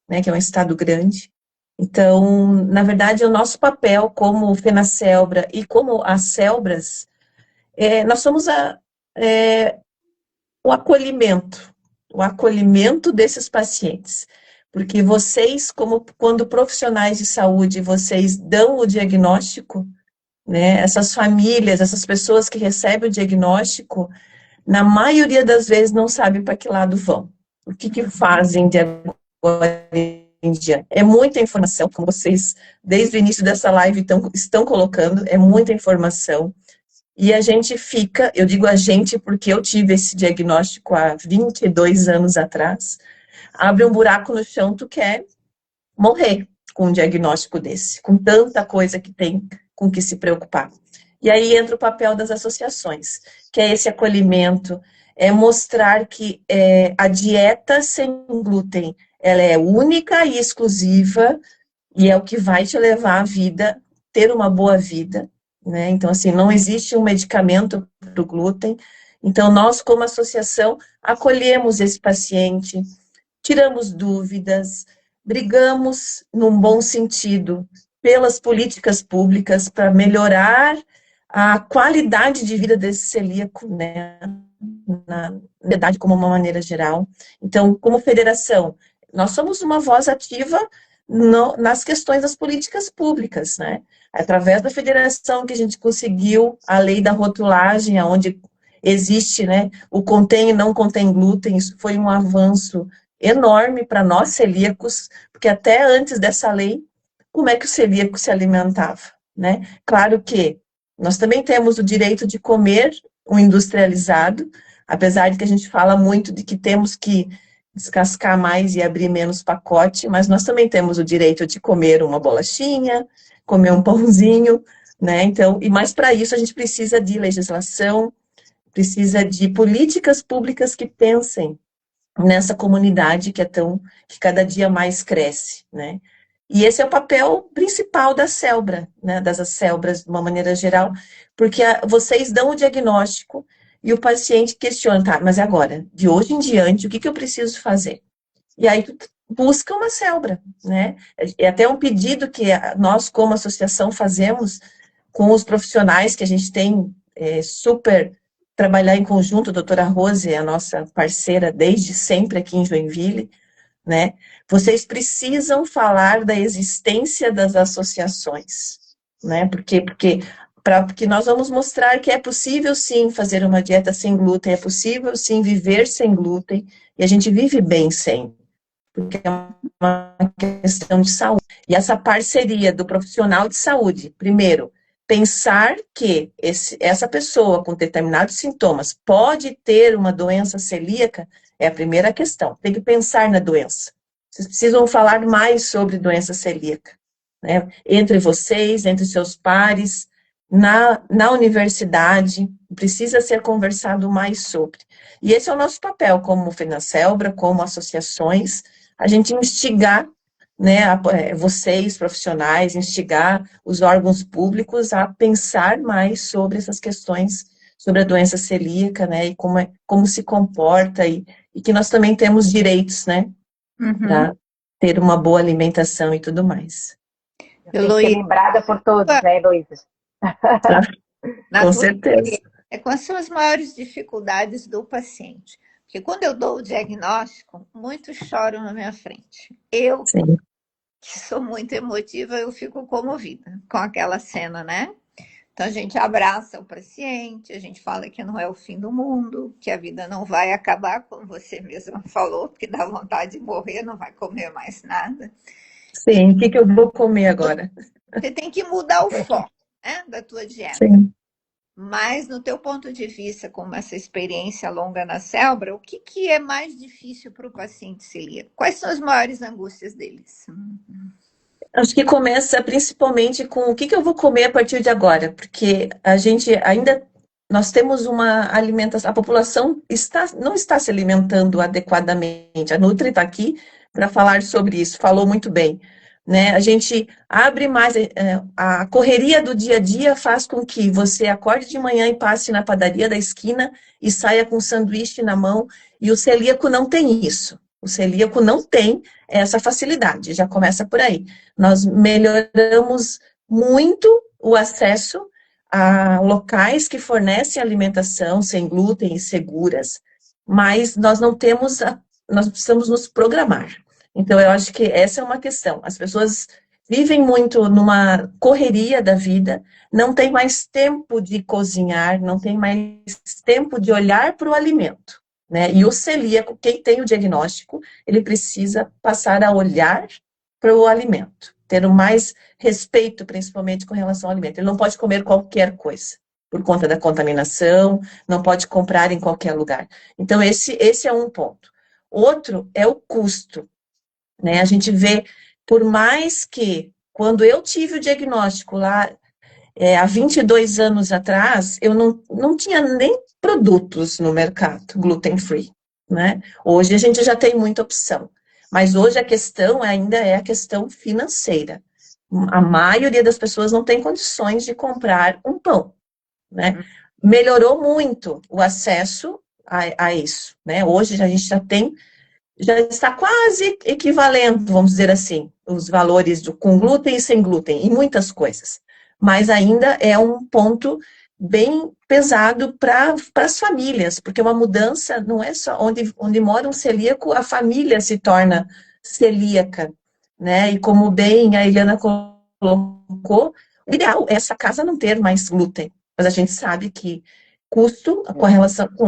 Speaker 3: né, que é um estado grande. Então, na verdade, o nosso papel como FenaCelbra e como as Celbras, nós somos o acolhimento desses pacientes. Porque vocês, quando profissionais de saúde, vocês dão o diagnóstico, né, essas famílias, essas pessoas que recebem o diagnóstico, na maioria das vezes não sabem para que lado vão. O que fazem de agora em diante? É muita informação, como vocês, desde o início dessa live, estão colocando, é muita informação. E a gente fica, eu digo a gente porque eu tive esse diagnóstico há 22 anos atrás, abre um buraco no chão, tu quer morrer com um diagnóstico desse, com tanta coisa que tem com que se preocupar. E aí entra o papel das associações, que é esse acolhimento, é mostrar que a dieta sem glúten, ela é única e exclusiva, e é o que vai te levar à vida, ter uma boa vida, né? Então, assim, não existe um medicamento para o glúten. Então, nós, como associação, acolhemos esse paciente, tiramos dúvidas, brigamos num bom sentido pelas políticas públicas para melhorar a qualidade de vida desse celíaco, né, na verdade, como uma maneira geral. Então, como federação, nós somos uma voz ativa nas questões das políticas públicas, né, através da federação que a gente conseguiu a lei da rotulagem, onde existe, né, o contém e não contém glúten, isso foi um avanço enorme para nós celíacos, porque até antes dessa lei, como é que o celíaco se alimentava, né? Claro que nós também temos o direito de comer o industrializado, apesar de que a gente fala muito de que temos que descascar mais e abrir menos pacote, mas nós também temos o direito de comer uma bolachinha, comer um pãozinho, né? Então, e mais para isso a gente precisa de legislação, precisa de políticas públicas que pensem nessa comunidade que cada dia mais cresce, né? E esse é o papel principal da Celbra, né, das Celbras de uma maneira geral, porque vocês dão o diagnóstico e o paciente questiona, tá, mas agora, de hoje em diante, o que eu preciso fazer? E aí tu busca uma Celbra, né? É até um pedido que nós, como associação, fazemos com os profissionais que a gente tem super trabalhar em conjunto, a doutora Rose é a nossa parceira desde sempre aqui em Joinville, né? Vocês precisam falar da existência das associações, né? Porque nós vamos mostrar que é possível sim fazer uma dieta sem glúten, é possível sim viver sem glúten, e a gente vive bem sem, porque é uma questão de saúde. E essa parceria do profissional de saúde, primeiro, pensar que essa pessoa com determinados sintomas pode ter uma doença celíaca é a primeira questão. Tem que pensar na doença. Vocês precisam falar mais sobre doença celíaca, né? Entre vocês, entre seus pares, na universidade, precisa ser conversado mais sobre. E esse é o nosso papel como FENACELBRA, como associações, a gente instigar, né, vocês, profissionais, instigar os órgãos públicos a pensar mais sobre essas questões, sobre a doença celíaca, né, e como se comporta, e que nós também temos direitos, né, para ter uma boa alimentação e tudo mais.
Speaker 2: Tem que ser lembrada por todos, né, Heloísa?
Speaker 3: Com certeza.
Speaker 1: Quais são as maiores dificuldades do paciente? Porque quando eu dou o diagnóstico, muitos choram na minha frente. Eu,
Speaker 3: Sim.
Speaker 1: que sou muito emotiva, eu fico comovida com aquela cena, né? Então a gente abraça o paciente, a gente fala que não é o fim do mundo, que a vida não vai acabar, como você mesma falou, porque dá vontade de morrer, não vai comer mais nada.
Speaker 3: Sim, o que eu vou comer agora?
Speaker 1: Você tem que mudar o foco, né, da tua dieta.
Speaker 3: Sim.
Speaker 1: Mas, no teu ponto de vista, com essa experiência longa na Celbra, o que é mais difícil para o paciente celíaco? Quais são as maiores angústias deles?
Speaker 3: Acho que começa principalmente com o que eu vou comer a partir de agora, porque a gente ainda, nós temos uma alimentação, a população não está se alimentando adequadamente. A Nutri está aqui para falar sobre isso, falou muito bem, né? A gente abre mais, a correria do dia a dia faz com que você acorde de manhã e passe na padaria da esquina e saia com um sanduíche na mão, e o celíaco não tem isso. O celíaco não tem essa facilidade, já começa por aí. Nós melhoramos muito o acesso a locais que fornecem alimentação sem glúten e seguras, mas nós não temos, nós precisamos nos programar. Então, eu acho que essa é uma questão. As pessoas vivem muito numa correria da vida, não tem mais tempo de cozinhar, não tem mais tempo de olhar para o alimento, né? E o celíaco, quem tem o diagnóstico, ele precisa passar a olhar para o alimento, ter mais respeito, principalmente com relação ao alimento. Ele não pode comer qualquer coisa, por conta da contaminação, não pode comprar em qualquer lugar. Então, esse é um ponto. Outro é o custo, né? A gente vê, por mais que, quando eu tive o diagnóstico lá, há 22 anos atrás, eu não tinha nem produtos no mercado gluten-free, né? Hoje a gente já tem muita opção, mas hoje a questão ainda é a questão financeira. A maioria das pessoas não tem condições de comprar um pão, né? Melhorou muito o acesso a isso, né? Hoje a gente já está quase equivalendo, vamos dizer assim, os valores com glúten e sem glúten, em muitas coisas. Mas ainda é um ponto bem pesado para as famílias, porque uma mudança não é só onde mora um celíaco, a família se torna celíaca, né? E como bem a Eliana colocou, o ideal é essa casa não ter mais glúten, mas a gente sabe que custo com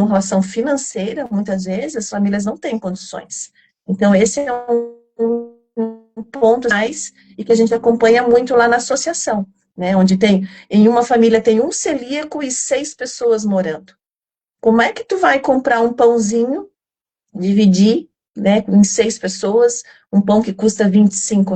Speaker 3: relação financeira, muitas vezes as famílias não têm condições. Então, esse é um ponto mais e que a gente acompanha muito lá na associação, né? Onde em uma família tem um celíaco e 6 pessoas morando. Como é que tu vai comprar um pãozinho, dividir, né, em 6 pessoas, um pão que custa R$ 25?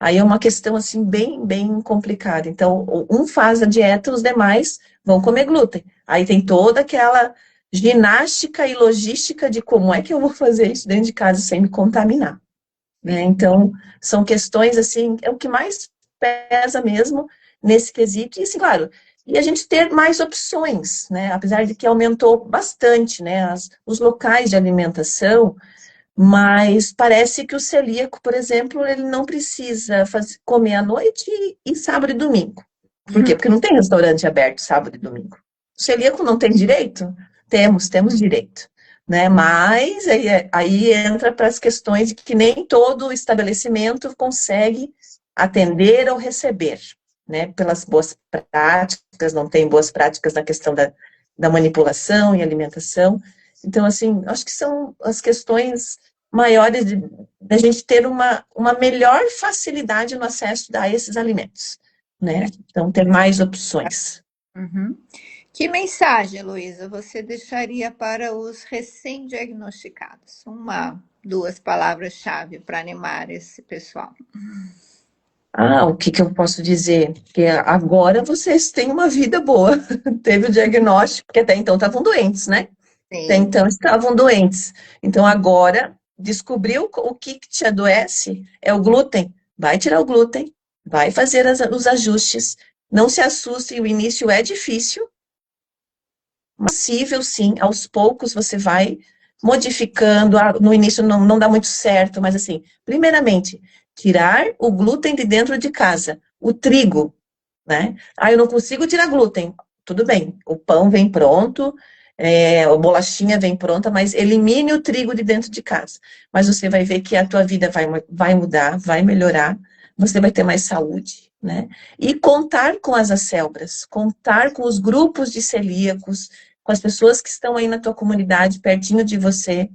Speaker 3: Aí é uma questão, assim, bem, bem complicada. Então, um faz a dieta, os demais vão comer glúten. Aí tem toda aquela ginástica e logística de como é que eu vou fazer isso dentro de casa sem me contaminar, né? Então, são questões, assim, é o que mais pesa mesmo nesse quesito. E, assim, claro, e a gente ter mais opções, né? Apesar de que aumentou bastante, né, os locais de alimentação, mas parece que o celíaco, por exemplo, ele não precisa comer à noite e sábado e domingo. Por quê? Porque não tem restaurante aberto sábado e domingo. O celíaco não tem direito? Temos direito, né? Mas aí entra para as questões de que nem todo estabelecimento consegue atender ou receber, né? Pelas boas práticas, não tem boas práticas na questão da manipulação e alimentação. Então, assim, acho que são as questões maiores da gente ter uma melhor facilidade no acesso a esses alimentos, né? Então, ter mais opções.
Speaker 1: Uhum. Que mensagem, Luísa, você deixaria para os recém-diagnosticados? Uma, duas palavras-chave para animar esse pessoal.
Speaker 3: O que eu posso dizer? Que agora vocês têm uma vida boa. Teve o diagnóstico, porque até então estavam doentes, né? Até
Speaker 1: Sim.
Speaker 3: então estavam doentes. Então agora descobriu o que te adoece é o glúten. Vai tirar o glúten, vai fazer os ajustes. Não se assustem, o início é difícil, possível sim, aos poucos você vai modificando, no início não dá muito certo, mas assim, primeiramente, tirar o glúten de dentro de casa, o trigo, né? Eu não consigo tirar glúten, tudo bem, o pão vem pronto, a bolachinha vem pronta, mas elimine o trigo de dentro de casa. Mas você vai ver que a tua vida vai mudar, vai melhorar, você vai ter mais saúde, né? E contar com as acelbras, contar com os grupos de celíacos, com as pessoas que estão aí na tua comunidade, pertinho de você.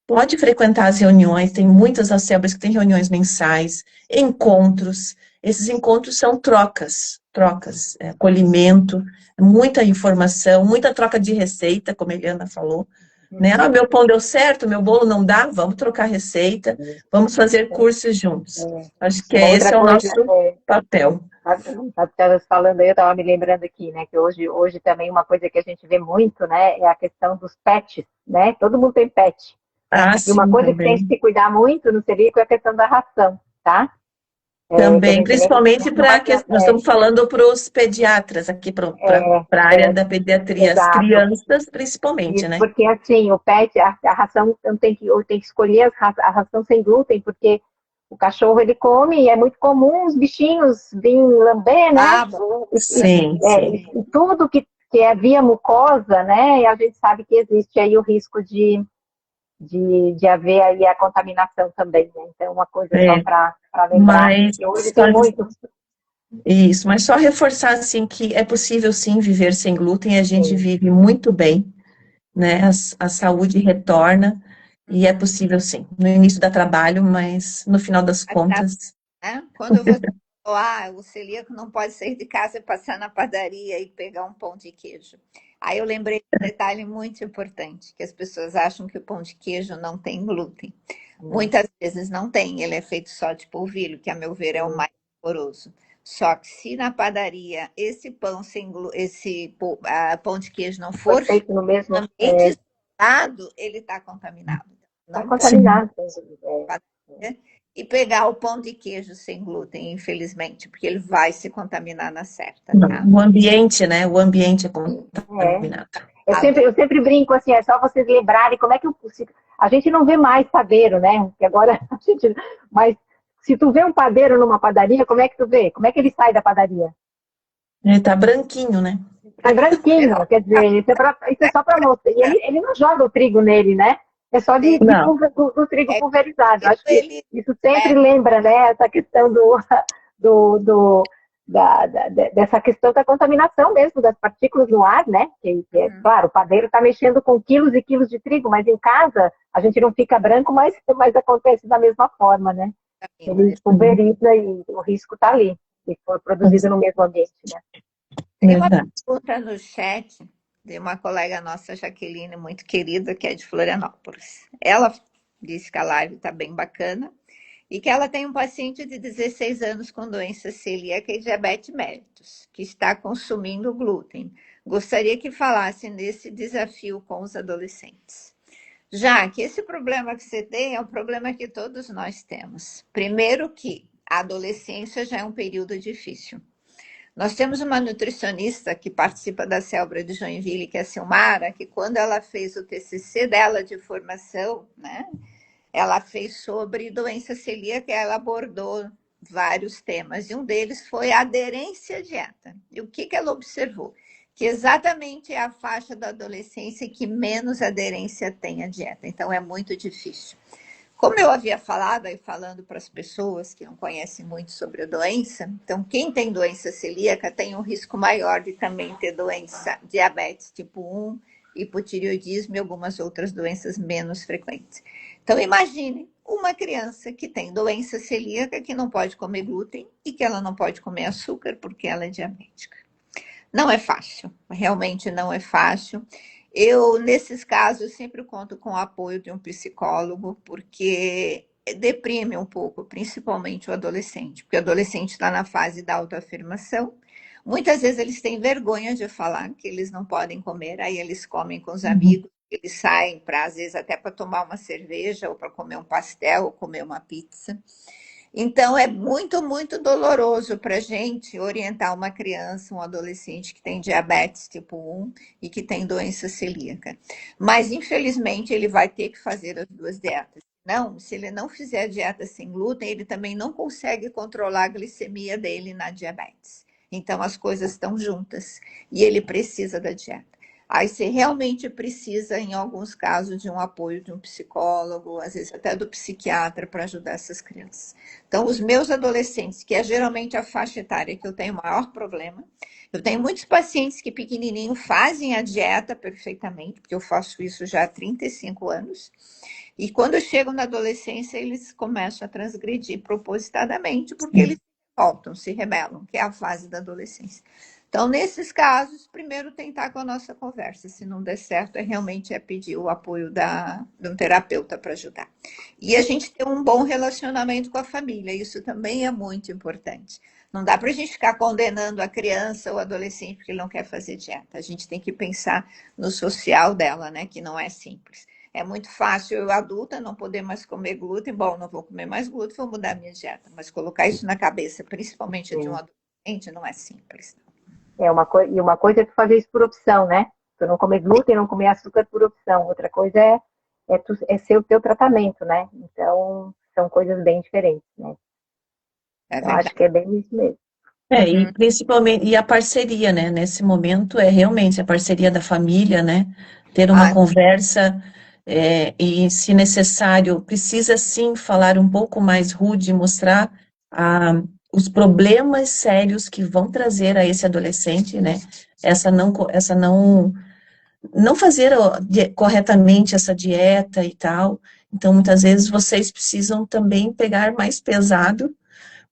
Speaker 3: Pode frequentar as reuniões, tem muitas acelbras que têm reuniões mensais, encontros. Esses encontros são trocas, acolhimento, muita informação, muita troca de receita, como a Eliana falou. Né? Meu pão deu certo, meu bolo não dá, vamos trocar receita, vamos fazer cursos juntos. Acho que esse é o nosso papel.
Speaker 2: Sabe, elas falando aí, eu estava me lembrando aqui, né, que hoje também uma coisa que a gente vê muito, né, é a questão dos pets, né, todo mundo tem pet. E uma
Speaker 3: Sim,
Speaker 2: coisa que tem
Speaker 3: também.
Speaker 2: que se cuidar muito no celíaco é a questão da ração, tá?
Speaker 3: Também, principalmente para que nós estamos falando para os pediatras aqui, para a área da pediatria, as
Speaker 2: exato.
Speaker 3: crianças principalmente,
Speaker 2: Isso,
Speaker 3: né?
Speaker 2: porque assim, o pet, a ração, eu tenho que escolher a ração sem glúten, porque o cachorro ele come e é muito comum os bichinhos virem lamber, né?
Speaker 1: Bom.
Speaker 3: Sim.
Speaker 2: E tudo que é via mucosa, né? E a gente sabe que existe aí o risco de haver aí a contaminação também, né? Então, uma coisa só para lembrar,
Speaker 3: Mas
Speaker 2: que hoje tem muito.
Speaker 3: Isso, mas só reforçar assim que é possível sim viver sem glúten, e a gente vive muito bem, né? A saúde retorna e é possível sim. No início dá trabalho, mas no final das contas.
Speaker 1: Quando você falou, o celíaco não pode sair de casa e passar na padaria e pegar um pão de queijo. Aí eu lembrei de um detalhe muito importante, que as pessoas acham que o pão de queijo não tem glúten.
Speaker 2: Não.
Speaker 1: Muitas vezes não tem, ele é feito só de polvilho, que a meu ver é o
Speaker 2: Sim.
Speaker 1: mais saboroso. Só que se na padaria esse pão pão de queijo não
Speaker 2: Foi
Speaker 1: for feito
Speaker 2: feito no mesmo.
Speaker 1: no ambiente isolado, ele está contaminado.
Speaker 2: Está
Speaker 1: Não pode
Speaker 3: Sim.
Speaker 2: contaminado, sem dúvida.
Speaker 1: padaria e pegar o pão de queijo sem glúten, infelizmente, porque ele vai se contaminar na certa, tá?
Speaker 3: O ambiente, né? O ambiente é
Speaker 2: É.
Speaker 3: contaminado.
Speaker 1: A
Speaker 2: Eu sempre brinco assim, é só vocês lembrarem como é que a gente não vê mais padeiro, né? Porque agora a gente. Mas se tu vê um padeiro numa padaria, como é que tu vê? Como é que ele sai da padaria?
Speaker 3: Ele tá branquinho, né?
Speaker 2: Sai branquinho, quer dizer, isso é só para mostrar. E ele não joga o trigo nele, né? É só
Speaker 3: Não,
Speaker 2: do trigo
Speaker 1: é
Speaker 2: pulverizado. Acho que
Speaker 1: ele
Speaker 2: isso sempre
Speaker 1: é,
Speaker 2: lembra, né? Essa questão do, do, dessa questão da contaminação mesmo das partículas no ar, né? Que claro, o padeiro está mexendo com quilos e quilos de trigo, mas em casa a gente não fica branco, mas acontece da mesma forma, né? Ele pulveriza e o risco está ali, se for produzido no mesmo ambiente, né?
Speaker 1: tem uma
Speaker 3: verdade.
Speaker 1: pergunta no chat de uma colega nossa, Jaqueline, muito querida, que é de Florianópolis. Ela disse que a live está bem bacana e que ela tem um paciente de 16 anos com doença celíaca e diabetes mellitus, que está consumindo glúten. Gostaria que falasse nesse desafio com os adolescentes. Já que esse problema que você tem é um problema que todos nós temos. Primeiro que a adolescência já é um período difícil. Nós temos uma nutricionista que participa da Célbra de Joinville, que é a Silmara, que quando ela fez o TCC dela de formação, né, ela fez sobre doença celíaca, ela abordou vários temas, e um deles foi a aderência à dieta. E o que ela observou? Que exatamente é a faixa da adolescência que menos aderência tem à dieta, então é muito difícil. Como eu havia falado aí falando para as pessoas que não conhecem muito sobre a doença, então quem tem doença celíaca tem um risco maior de também ter doença diabetes tipo 1, hipotireoidismo e algumas outras doenças menos frequentes. Então imagine uma criança que tem doença celíaca que não pode comer glúten e que ela não pode comer açúcar porque ela é diabética. Não é fácil, realmente não é fácil. Eu, nesses casos, sempre conto com o apoio de um psicólogo, porque deprime um pouco, principalmente o adolescente, porque o adolescente está na fase da autoafirmação. Muitas vezes eles têm vergonha de falar que eles não podem comer, aí eles comem com os amigos, eles saem para, às vezes, até para tomar uma cerveja, ou para comer um pastel, ou comer uma pizza. Então, é muito, muito doloroso para a gente orientar uma criança, um adolescente que tem diabetes tipo 1 e que tem doença celíaca. Mas, infelizmente, ele vai ter que fazer as duas dietas. Não, se ele não fizer a dieta sem glúten, ele também não consegue controlar a glicemia dele na diabetes. Então, as coisas estão juntas e ele precisa da dieta. Aí você realmente precisa, em alguns casos, de um apoio de um psicólogo, às vezes até do psiquiatra, para ajudar essas crianças. Então, os meus adolescentes, que é geralmente a faixa etária que eu tenho maior problema, eu tenho muitos pacientes que pequenininho fazem a dieta perfeitamente, porque eu faço isso já há 35 anos, e quando chegam na adolescência, eles começam a transgredir propositadamente, porque eles voltam, se rebelam, que é a fase da adolescência. Então, nesses casos, primeiro tentar com a nossa conversa. Se não der certo, realmente é pedir o apoio de um terapeuta para ajudar. E a gente ter um bom relacionamento com a família, isso também é muito importante. Não dá para a gente ficar condenando a criança ou adolescente porque ele não quer fazer dieta. A gente tem que pensar no social dela, né? Que não é simples. É muito fácil eu, adulta, não poder mais comer glúten. Bom, não vou comer mais glúten, vou mudar a minha dieta. Mas colocar isso na cabeça, principalmente de um adolescente, não é simples.
Speaker 2: E uma coisa é tu fazer isso por opção, né? Tu não comer glúten, não comer açúcar por opção. Outra coisa é ser o teu tratamento, né? Então, são coisas bem diferentes, né?
Speaker 1: É
Speaker 2: Então, acho
Speaker 1: verdade.
Speaker 2: que é bem isso mesmo.
Speaker 3: E principalmente, e a parceria, né? Nesse momento é realmente a parceria da família, né? Ter uma conversa, e, se necessário, precisa sim falar um pouco mais rude, mostrar os problemas sérios que vão trazer a esse adolescente, né? Não fazer corretamente essa dieta e tal. Então, muitas vezes vocês precisam também pegar mais pesado,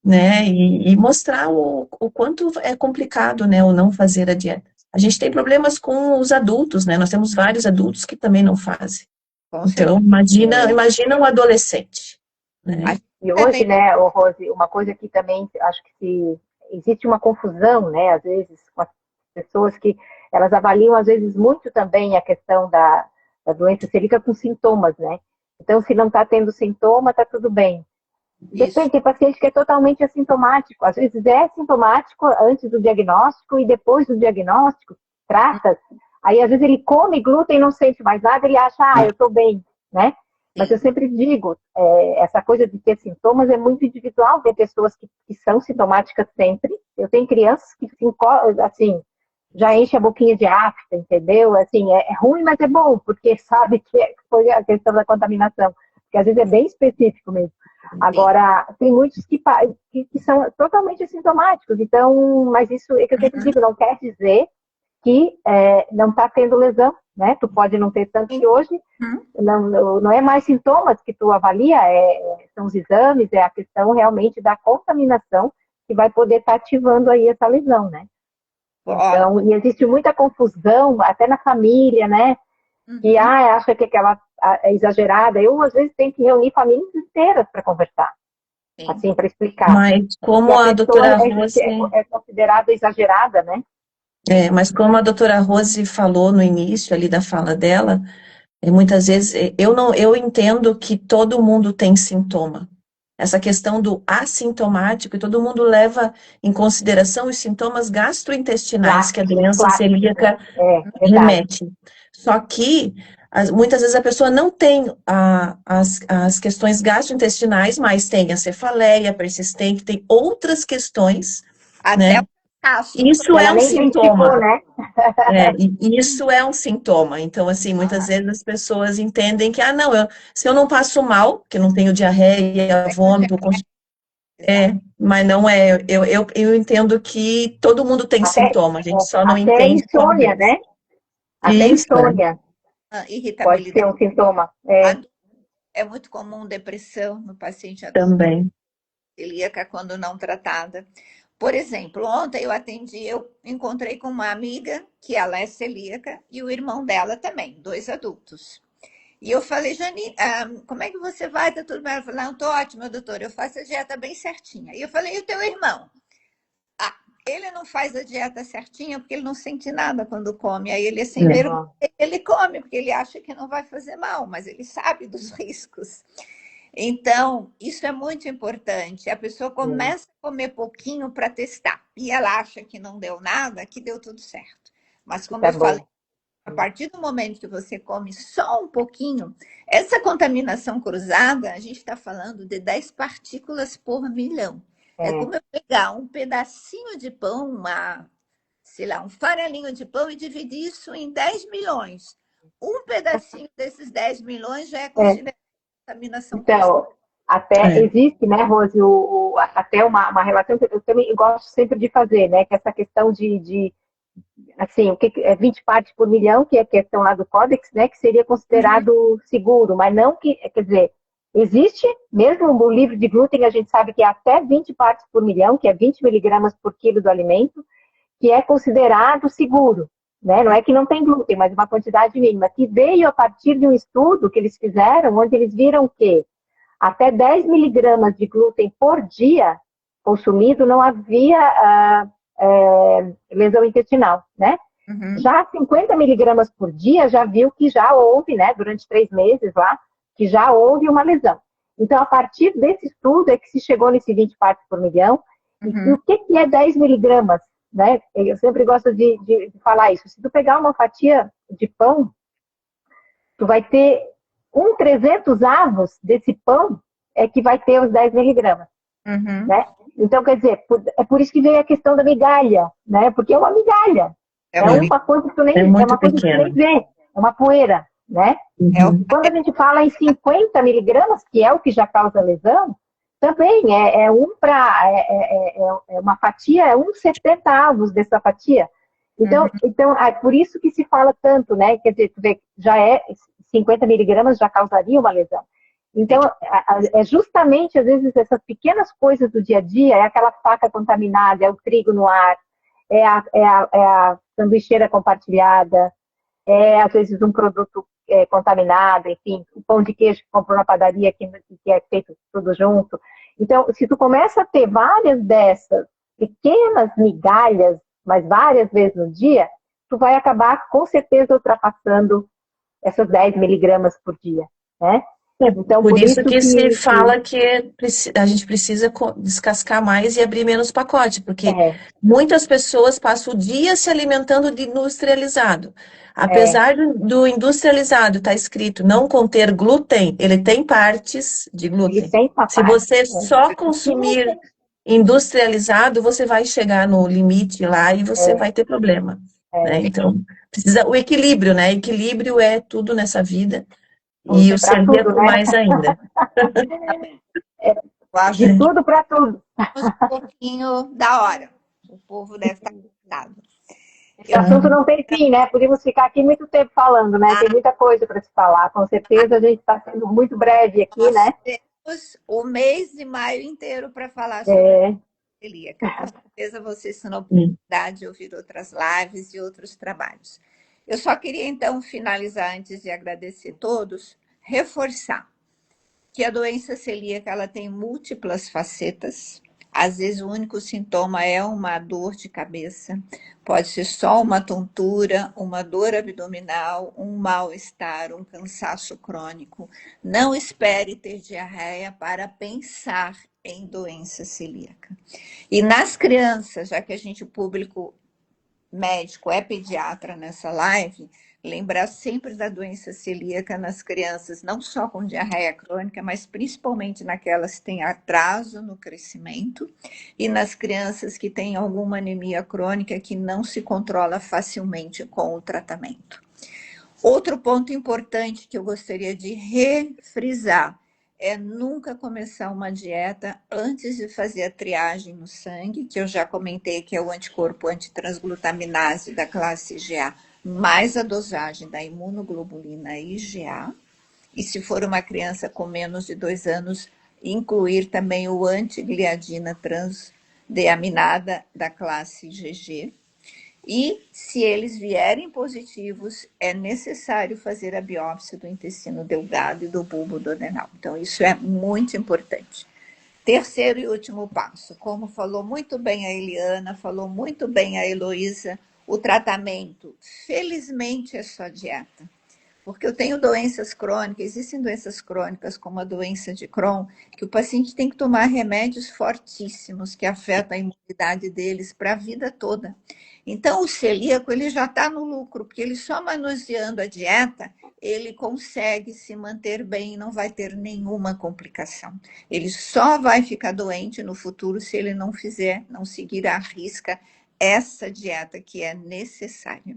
Speaker 3: né, e mostrar o quanto é complicado, né, o não fazer a dieta. A gente tem problemas com os adultos, né? Nós temos vários adultos que também não fazem.
Speaker 1: Com
Speaker 3: Então,
Speaker 1: certeza.
Speaker 3: imagina um adolescente, né?
Speaker 2: E hoje,
Speaker 1: Também.
Speaker 2: né, Rose, uma coisa que também acho que existe uma confusão, né, às vezes, com as pessoas que elas avaliam, às vezes, muito também a questão da doença celíaca com sintomas, né? Então, se não está tendo sintoma, está tudo bem.
Speaker 1: Isso.
Speaker 2: Depende, tem paciente que é totalmente assintomático. Às vezes é sintomático antes do diagnóstico e depois do diagnóstico, trata. Aí, às vezes, ele come glúten e não sente mais nada, ele acha, eu estou bem, né? Mas eu sempre digo, essa coisa de ter sintomas é muito individual. Tem pessoas que são sintomáticas sempre. Eu tenho crianças que, assim, já enchem a boquinha de afta, entendeu? Assim, é ruim, mas é bom, porque sabe que foi a questão da contaminação. Porque às vezes é bem específico mesmo. Agora, tem muitos que são totalmente assintomáticos. Então, mas isso é que eu sempre digo, não quer dizer que não está tendo lesão, né? Tu pode não ter tanto que hoje não é mais sintomas que tu avalia, são os exames, é a questão realmente da contaminação que vai poder estar ativando aí essa lesão, né? Então, e existe muita confusão, até na família, né? Que acha que aquela é exagerada. Eu, às vezes, tenho que reunir famílias inteiras para conversar, assim, para explicar.
Speaker 3: Mas como
Speaker 2: a
Speaker 3: a
Speaker 2: pessoa
Speaker 3: doutora Rose...
Speaker 2: é considerada exagerada, né?
Speaker 3: mas como a doutora Rose falou no início ali da fala dela, muitas vezes eu entendo que todo mundo tem sintoma. Essa questão do assintomático, e todo mundo leva em consideração os sintomas gastrointestinais que a doença celíaca remete. Só que muitas vezes a pessoa não tem as questões gastrointestinais, mas tem a cefaleia persistente, tem outras questões,
Speaker 1: Até
Speaker 3: né?
Speaker 1: o caso.
Speaker 3: Isso é
Speaker 2: Ela
Speaker 3: um
Speaker 2: nem identificou,
Speaker 3: sintoma.
Speaker 2: né?
Speaker 3: E isso é um sintoma. Então, assim, muitas vezes as pessoas entendem que, não, se eu não passo mal, que eu não tenho diarreia, vômito, mas não é. Eu entendo que todo mundo tem sintoma, a gente só não
Speaker 2: até
Speaker 3: entende como
Speaker 2: insônia, né? Até
Speaker 3: isso.
Speaker 2: insônia pode ser
Speaker 1: Irritabilidade.
Speaker 2: um sintoma.
Speaker 1: É muito comum depressão no paciente adulto
Speaker 3: Também.
Speaker 1: celíaca quando não tratada. Por exemplo, ontem eu encontrei com uma amiga que ela é celíaca e o irmão dela também, dois adultos. E eu falei, Jani, como é que você vai? Tá tudo bem? Ela falou, não, tô ótima, doutor, eu faço a dieta bem certinha. E eu falei, e o teu irmão? Ele não faz a dieta certinha porque ele não sente nada quando come. Aí ele, sem vergonha, ele come, porque ele acha que não vai fazer mal, mas ele sabe dos riscos. Então, isso é muito importante. A pessoa começa a comer pouquinho para testar. E ela acha que não deu nada, que deu tudo certo. Mas, como eu falei, a partir do momento que você come só um pouquinho, essa contaminação cruzada, a gente está falando de 10 partículas por milhão. É como eu pegar um pedacinho de pão, sei lá, um farelinho de pão e dividir isso em 10 milhões. Um pedacinho desses 10 milhões já é considerado contaminação cruzada.
Speaker 2: Então, até existe, né, Rose, até uma relação que eu também gosto sempre de fazer, né, que é essa questão assim, o que é 20 partes por milhão, que é a questão lá do Códex, né, que seria considerado seguro, mas não que, quer dizer, existe, mesmo no livro de glúten, a gente sabe que é até 20 partes por milhão, que é 20 miligramas por quilo do alimento, que é considerado seguro, né? Não é que não tem glúten, mas uma quantidade mínima, que veio a partir de um estudo que eles fizeram, onde eles viram que até 10 miligramas de glúten por dia consumido não havia lesão intestinal, né? Já 50 miligramas por dia já viu que já houve, né, durante 3 meses lá, que já houve uma lesão. Então, a partir desse estudo é que se chegou nesse 20 partes por milhão. E o que é 10 miligramas? Né? Eu sempre gosto de falar isso. Se tu pegar uma fatia de pão, tu vai ter 300 avos desse pão é que vai ter os 10 miligramas. Né? Então, quer dizer, é por isso que veio a questão da migalha, né? Porque é uma migalha. É uma coisa que tu nem, uma coisa que tu nem vê. É uma poeira, né? Quando a gente fala em 50 miligramas, que é o que já causa lesão, também é uma fatia, é 70 avos dessa fatia. Então, é por isso que se fala tanto, né? Quer dizer, tu vê, já 50 miligramas já causaria uma lesão. Então, é justamente, às vezes, essas pequenas coisas do dia a dia, é aquela faca contaminada, é o trigo no ar, é a sanduicheira compartilhada, às vezes um produto contaminado, enfim, o pão de queijo que comprou na padaria que é feito tudo junto. Então, se tu começa a ter várias dessas pequenas migalhas, mas várias vezes no dia, tu vai acabar com certeza ultrapassando essas 10 miligramas por dia, né? Então,
Speaker 3: Por
Speaker 2: por
Speaker 3: isso
Speaker 2: isso
Speaker 3: que se
Speaker 2: que
Speaker 3: fala que a gente precisa descascar mais e abrir menos pacote, porque
Speaker 2: é,
Speaker 3: muitas pessoas passam o dia se alimentando de industrializado.
Speaker 2: é,
Speaker 3: Apesar do industrializado estar escrito não conter glúten, ele tem partes de
Speaker 2: ele
Speaker 3: glúten.
Speaker 2: tem essa
Speaker 3: Se
Speaker 2: parte.
Speaker 3: você só consumir industrializado, você vai chegar no limite lá e você vai ter problema, né? Então, precisa o equilíbrio, né? Equilíbrio é tudo nessa vida. E
Speaker 2: É
Speaker 3: o
Speaker 2: para tudo,
Speaker 3: celíaco
Speaker 2: né?
Speaker 3: mais ainda.
Speaker 1: Eu acho
Speaker 2: De
Speaker 1: que
Speaker 2: tudo para tudo.
Speaker 1: temos um pouquinho da hora. O povo deve estar cansado.
Speaker 2: Esse
Speaker 1: Eu
Speaker 2: assunto não tem fim, né? Podemos ficar aqui muito tempo falando, né? Tem muita coisa para se falar. Com certeza a gente está sendo muito breve aqui,
Speaker 1: Nós
Speaker 2: né?
Speaker 1: temos o mês de maio inteiro para falar sobre
Speaker 2: É,
Speaker 1: celíaca. Com certeza vocês terão
Speaker 3: Hum.
Speaker 1: oportunidade de ouvir outras lives e outros trabalhos. Eu só queria, então, finalizar, antes de agradecer todos, reforçar que a doença celíaca ela tem múltiplas facetas. Às vezes o único sintoma é uma dor de cabeça, pode ser só uma tontura, uma dor abdominal, um mal-estar, um cansaço crônico. Não espere ter diarreia para pensar em doença celíaca. E nas crianças, já que a gente, o público médico é pediatra nessa live, lembrar sempre da doença celíaca nas crianças, não só com diarreia crônica, mas principalmente naquelas que têm atraso no crescimento e nas crianças que têm alguma anemia crônica que não se controla facilmente com o tratamento. Outro ponto importante que eu gostaria de refrisar é nunca começar uma dieta antes de fazer a triagem no sangue, que eu já comentei que é o anticorpo antitransglutaminase da classe IgA, mais a dosagem da imunoglobulina IgA. E se for uma criança com menos de 2 anos, incluir também o antigliadina transdeaminada da classe IgG. E, se eles vierem positivos, é necessário fazer a biópsia do intestino delgado e do bulbo duodenal. Então, isso é muito importante. Terceiro e último passo, como falou muito bem a Eliana, falou muito bem a Heloísa, o tratamento, felizmente, é só dieta. Porque eu tenho doenças crônicas, existem doenças crônicas, como a doença de Crohn, que o paciente tem que tomar remédios fortíssimos que afetam a imunidade deles para a vida toda. Então, o celíaco ele já está no lucro, porque ele só manuseando a dieta, ele consegue se manter bem e não vai ter nenhuma complicação. Ele só vai ficar doente no futuro se ele não fizer, não seguir à risca essa dieta que é necessária.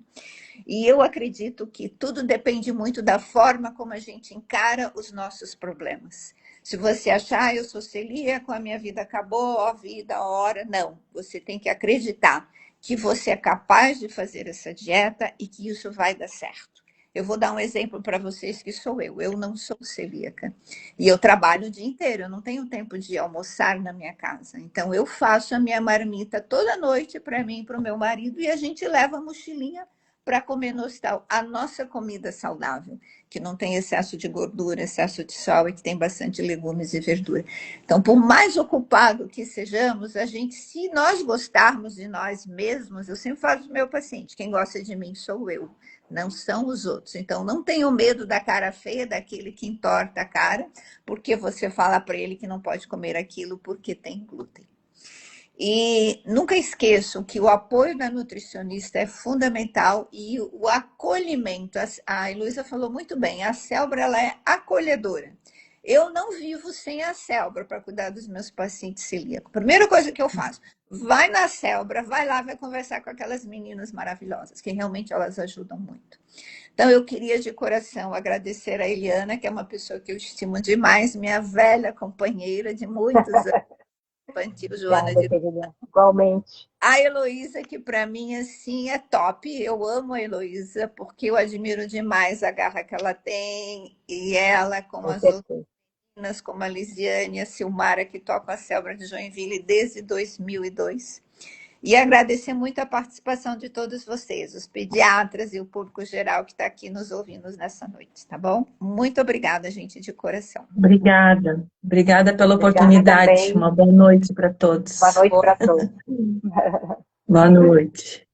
Speaker 1: E eu acredito que tudo depende muito da forma como a gente encara os nossos problemas. Se você achar, eu sou celíaco, a minha vida acabou, ó vida, ó hora, não. Você tem que acreditar que você é capaz de fazer essa dieta e que isso vai dar certo. Eu vou dar um exemplo para vocês que sou eu. Eu não sou celíaca. E eu trabalho o dia inteiro, eu não tenho tempo de almoçar na minha casa. Então, eu faço a minha marmita toda noite para mim e para o meu marido e a gente leva a mochilinha para comer no hospital a nossa comida saudável, que não tem excesso de gordura, excesso de sal e que tem bastante legumes e verdura. Então, por mais ocupado que sejamos, a gente, se nós gostarmos de nós mesmos, eu sempre falo para o meu paciente, quem gosta de mim sou eu, não são os outros. Então, não tenham medo da cara feia, daquele que entorta a cara, porque você fala para ele que não pode comer aquilo porque tem glúten. E nunca esqueçam que o apoio da nutricionista é fundamental e o acolhimento. A Heloísa falou muito bem, a Célbra ela é acolhedora. Eu não vivo sem a Célbra para cuidar dos meus pacientes celíacos. Primeira coisa que eu faço, vai na Célbra, vai lá, vai conversar com aquelas meninas maravilhosas, que realmente elas ajudam muito. Então, eu queria de coração agradecer a Eliana, que é uma pessoa que eu estimo demais, minha velha companheira de muitos anos infantil, Joana
Speaker 2: Obrigada,
Speaker 1: de...
Speaker 2: querida. Igualmente,
Speaker 1: A Heloísa, que para mim, assim, é top. Eu amo a Heloísa, porque eu admiro demais a garra que ela tem. E ela, como
Speaker 2: com
Speaker 1: as outras
Speaker 2: certeza.
Speaker 1: meninas, como a Lisiane e a Silmara, que tocam a Célbra de Joinville desde 2002. E agradecer muito a participação de todos vocês, os pediatras e o público geral que está aqui nos ouvindo nessa noite, tá bom? Muito obrigada, gente, de coração.
Speaker 3: Obrigada. Obrigada pela
Speaker 2: Obrigada
Speaker 3: oportunidade.
Speaker 2: também.
Speaker 3: Uma boa noite para
Speaker 2: Boa
Speaker 3: todos.
Speaker 2: noite para todos.
Speaker 3: Boa noite.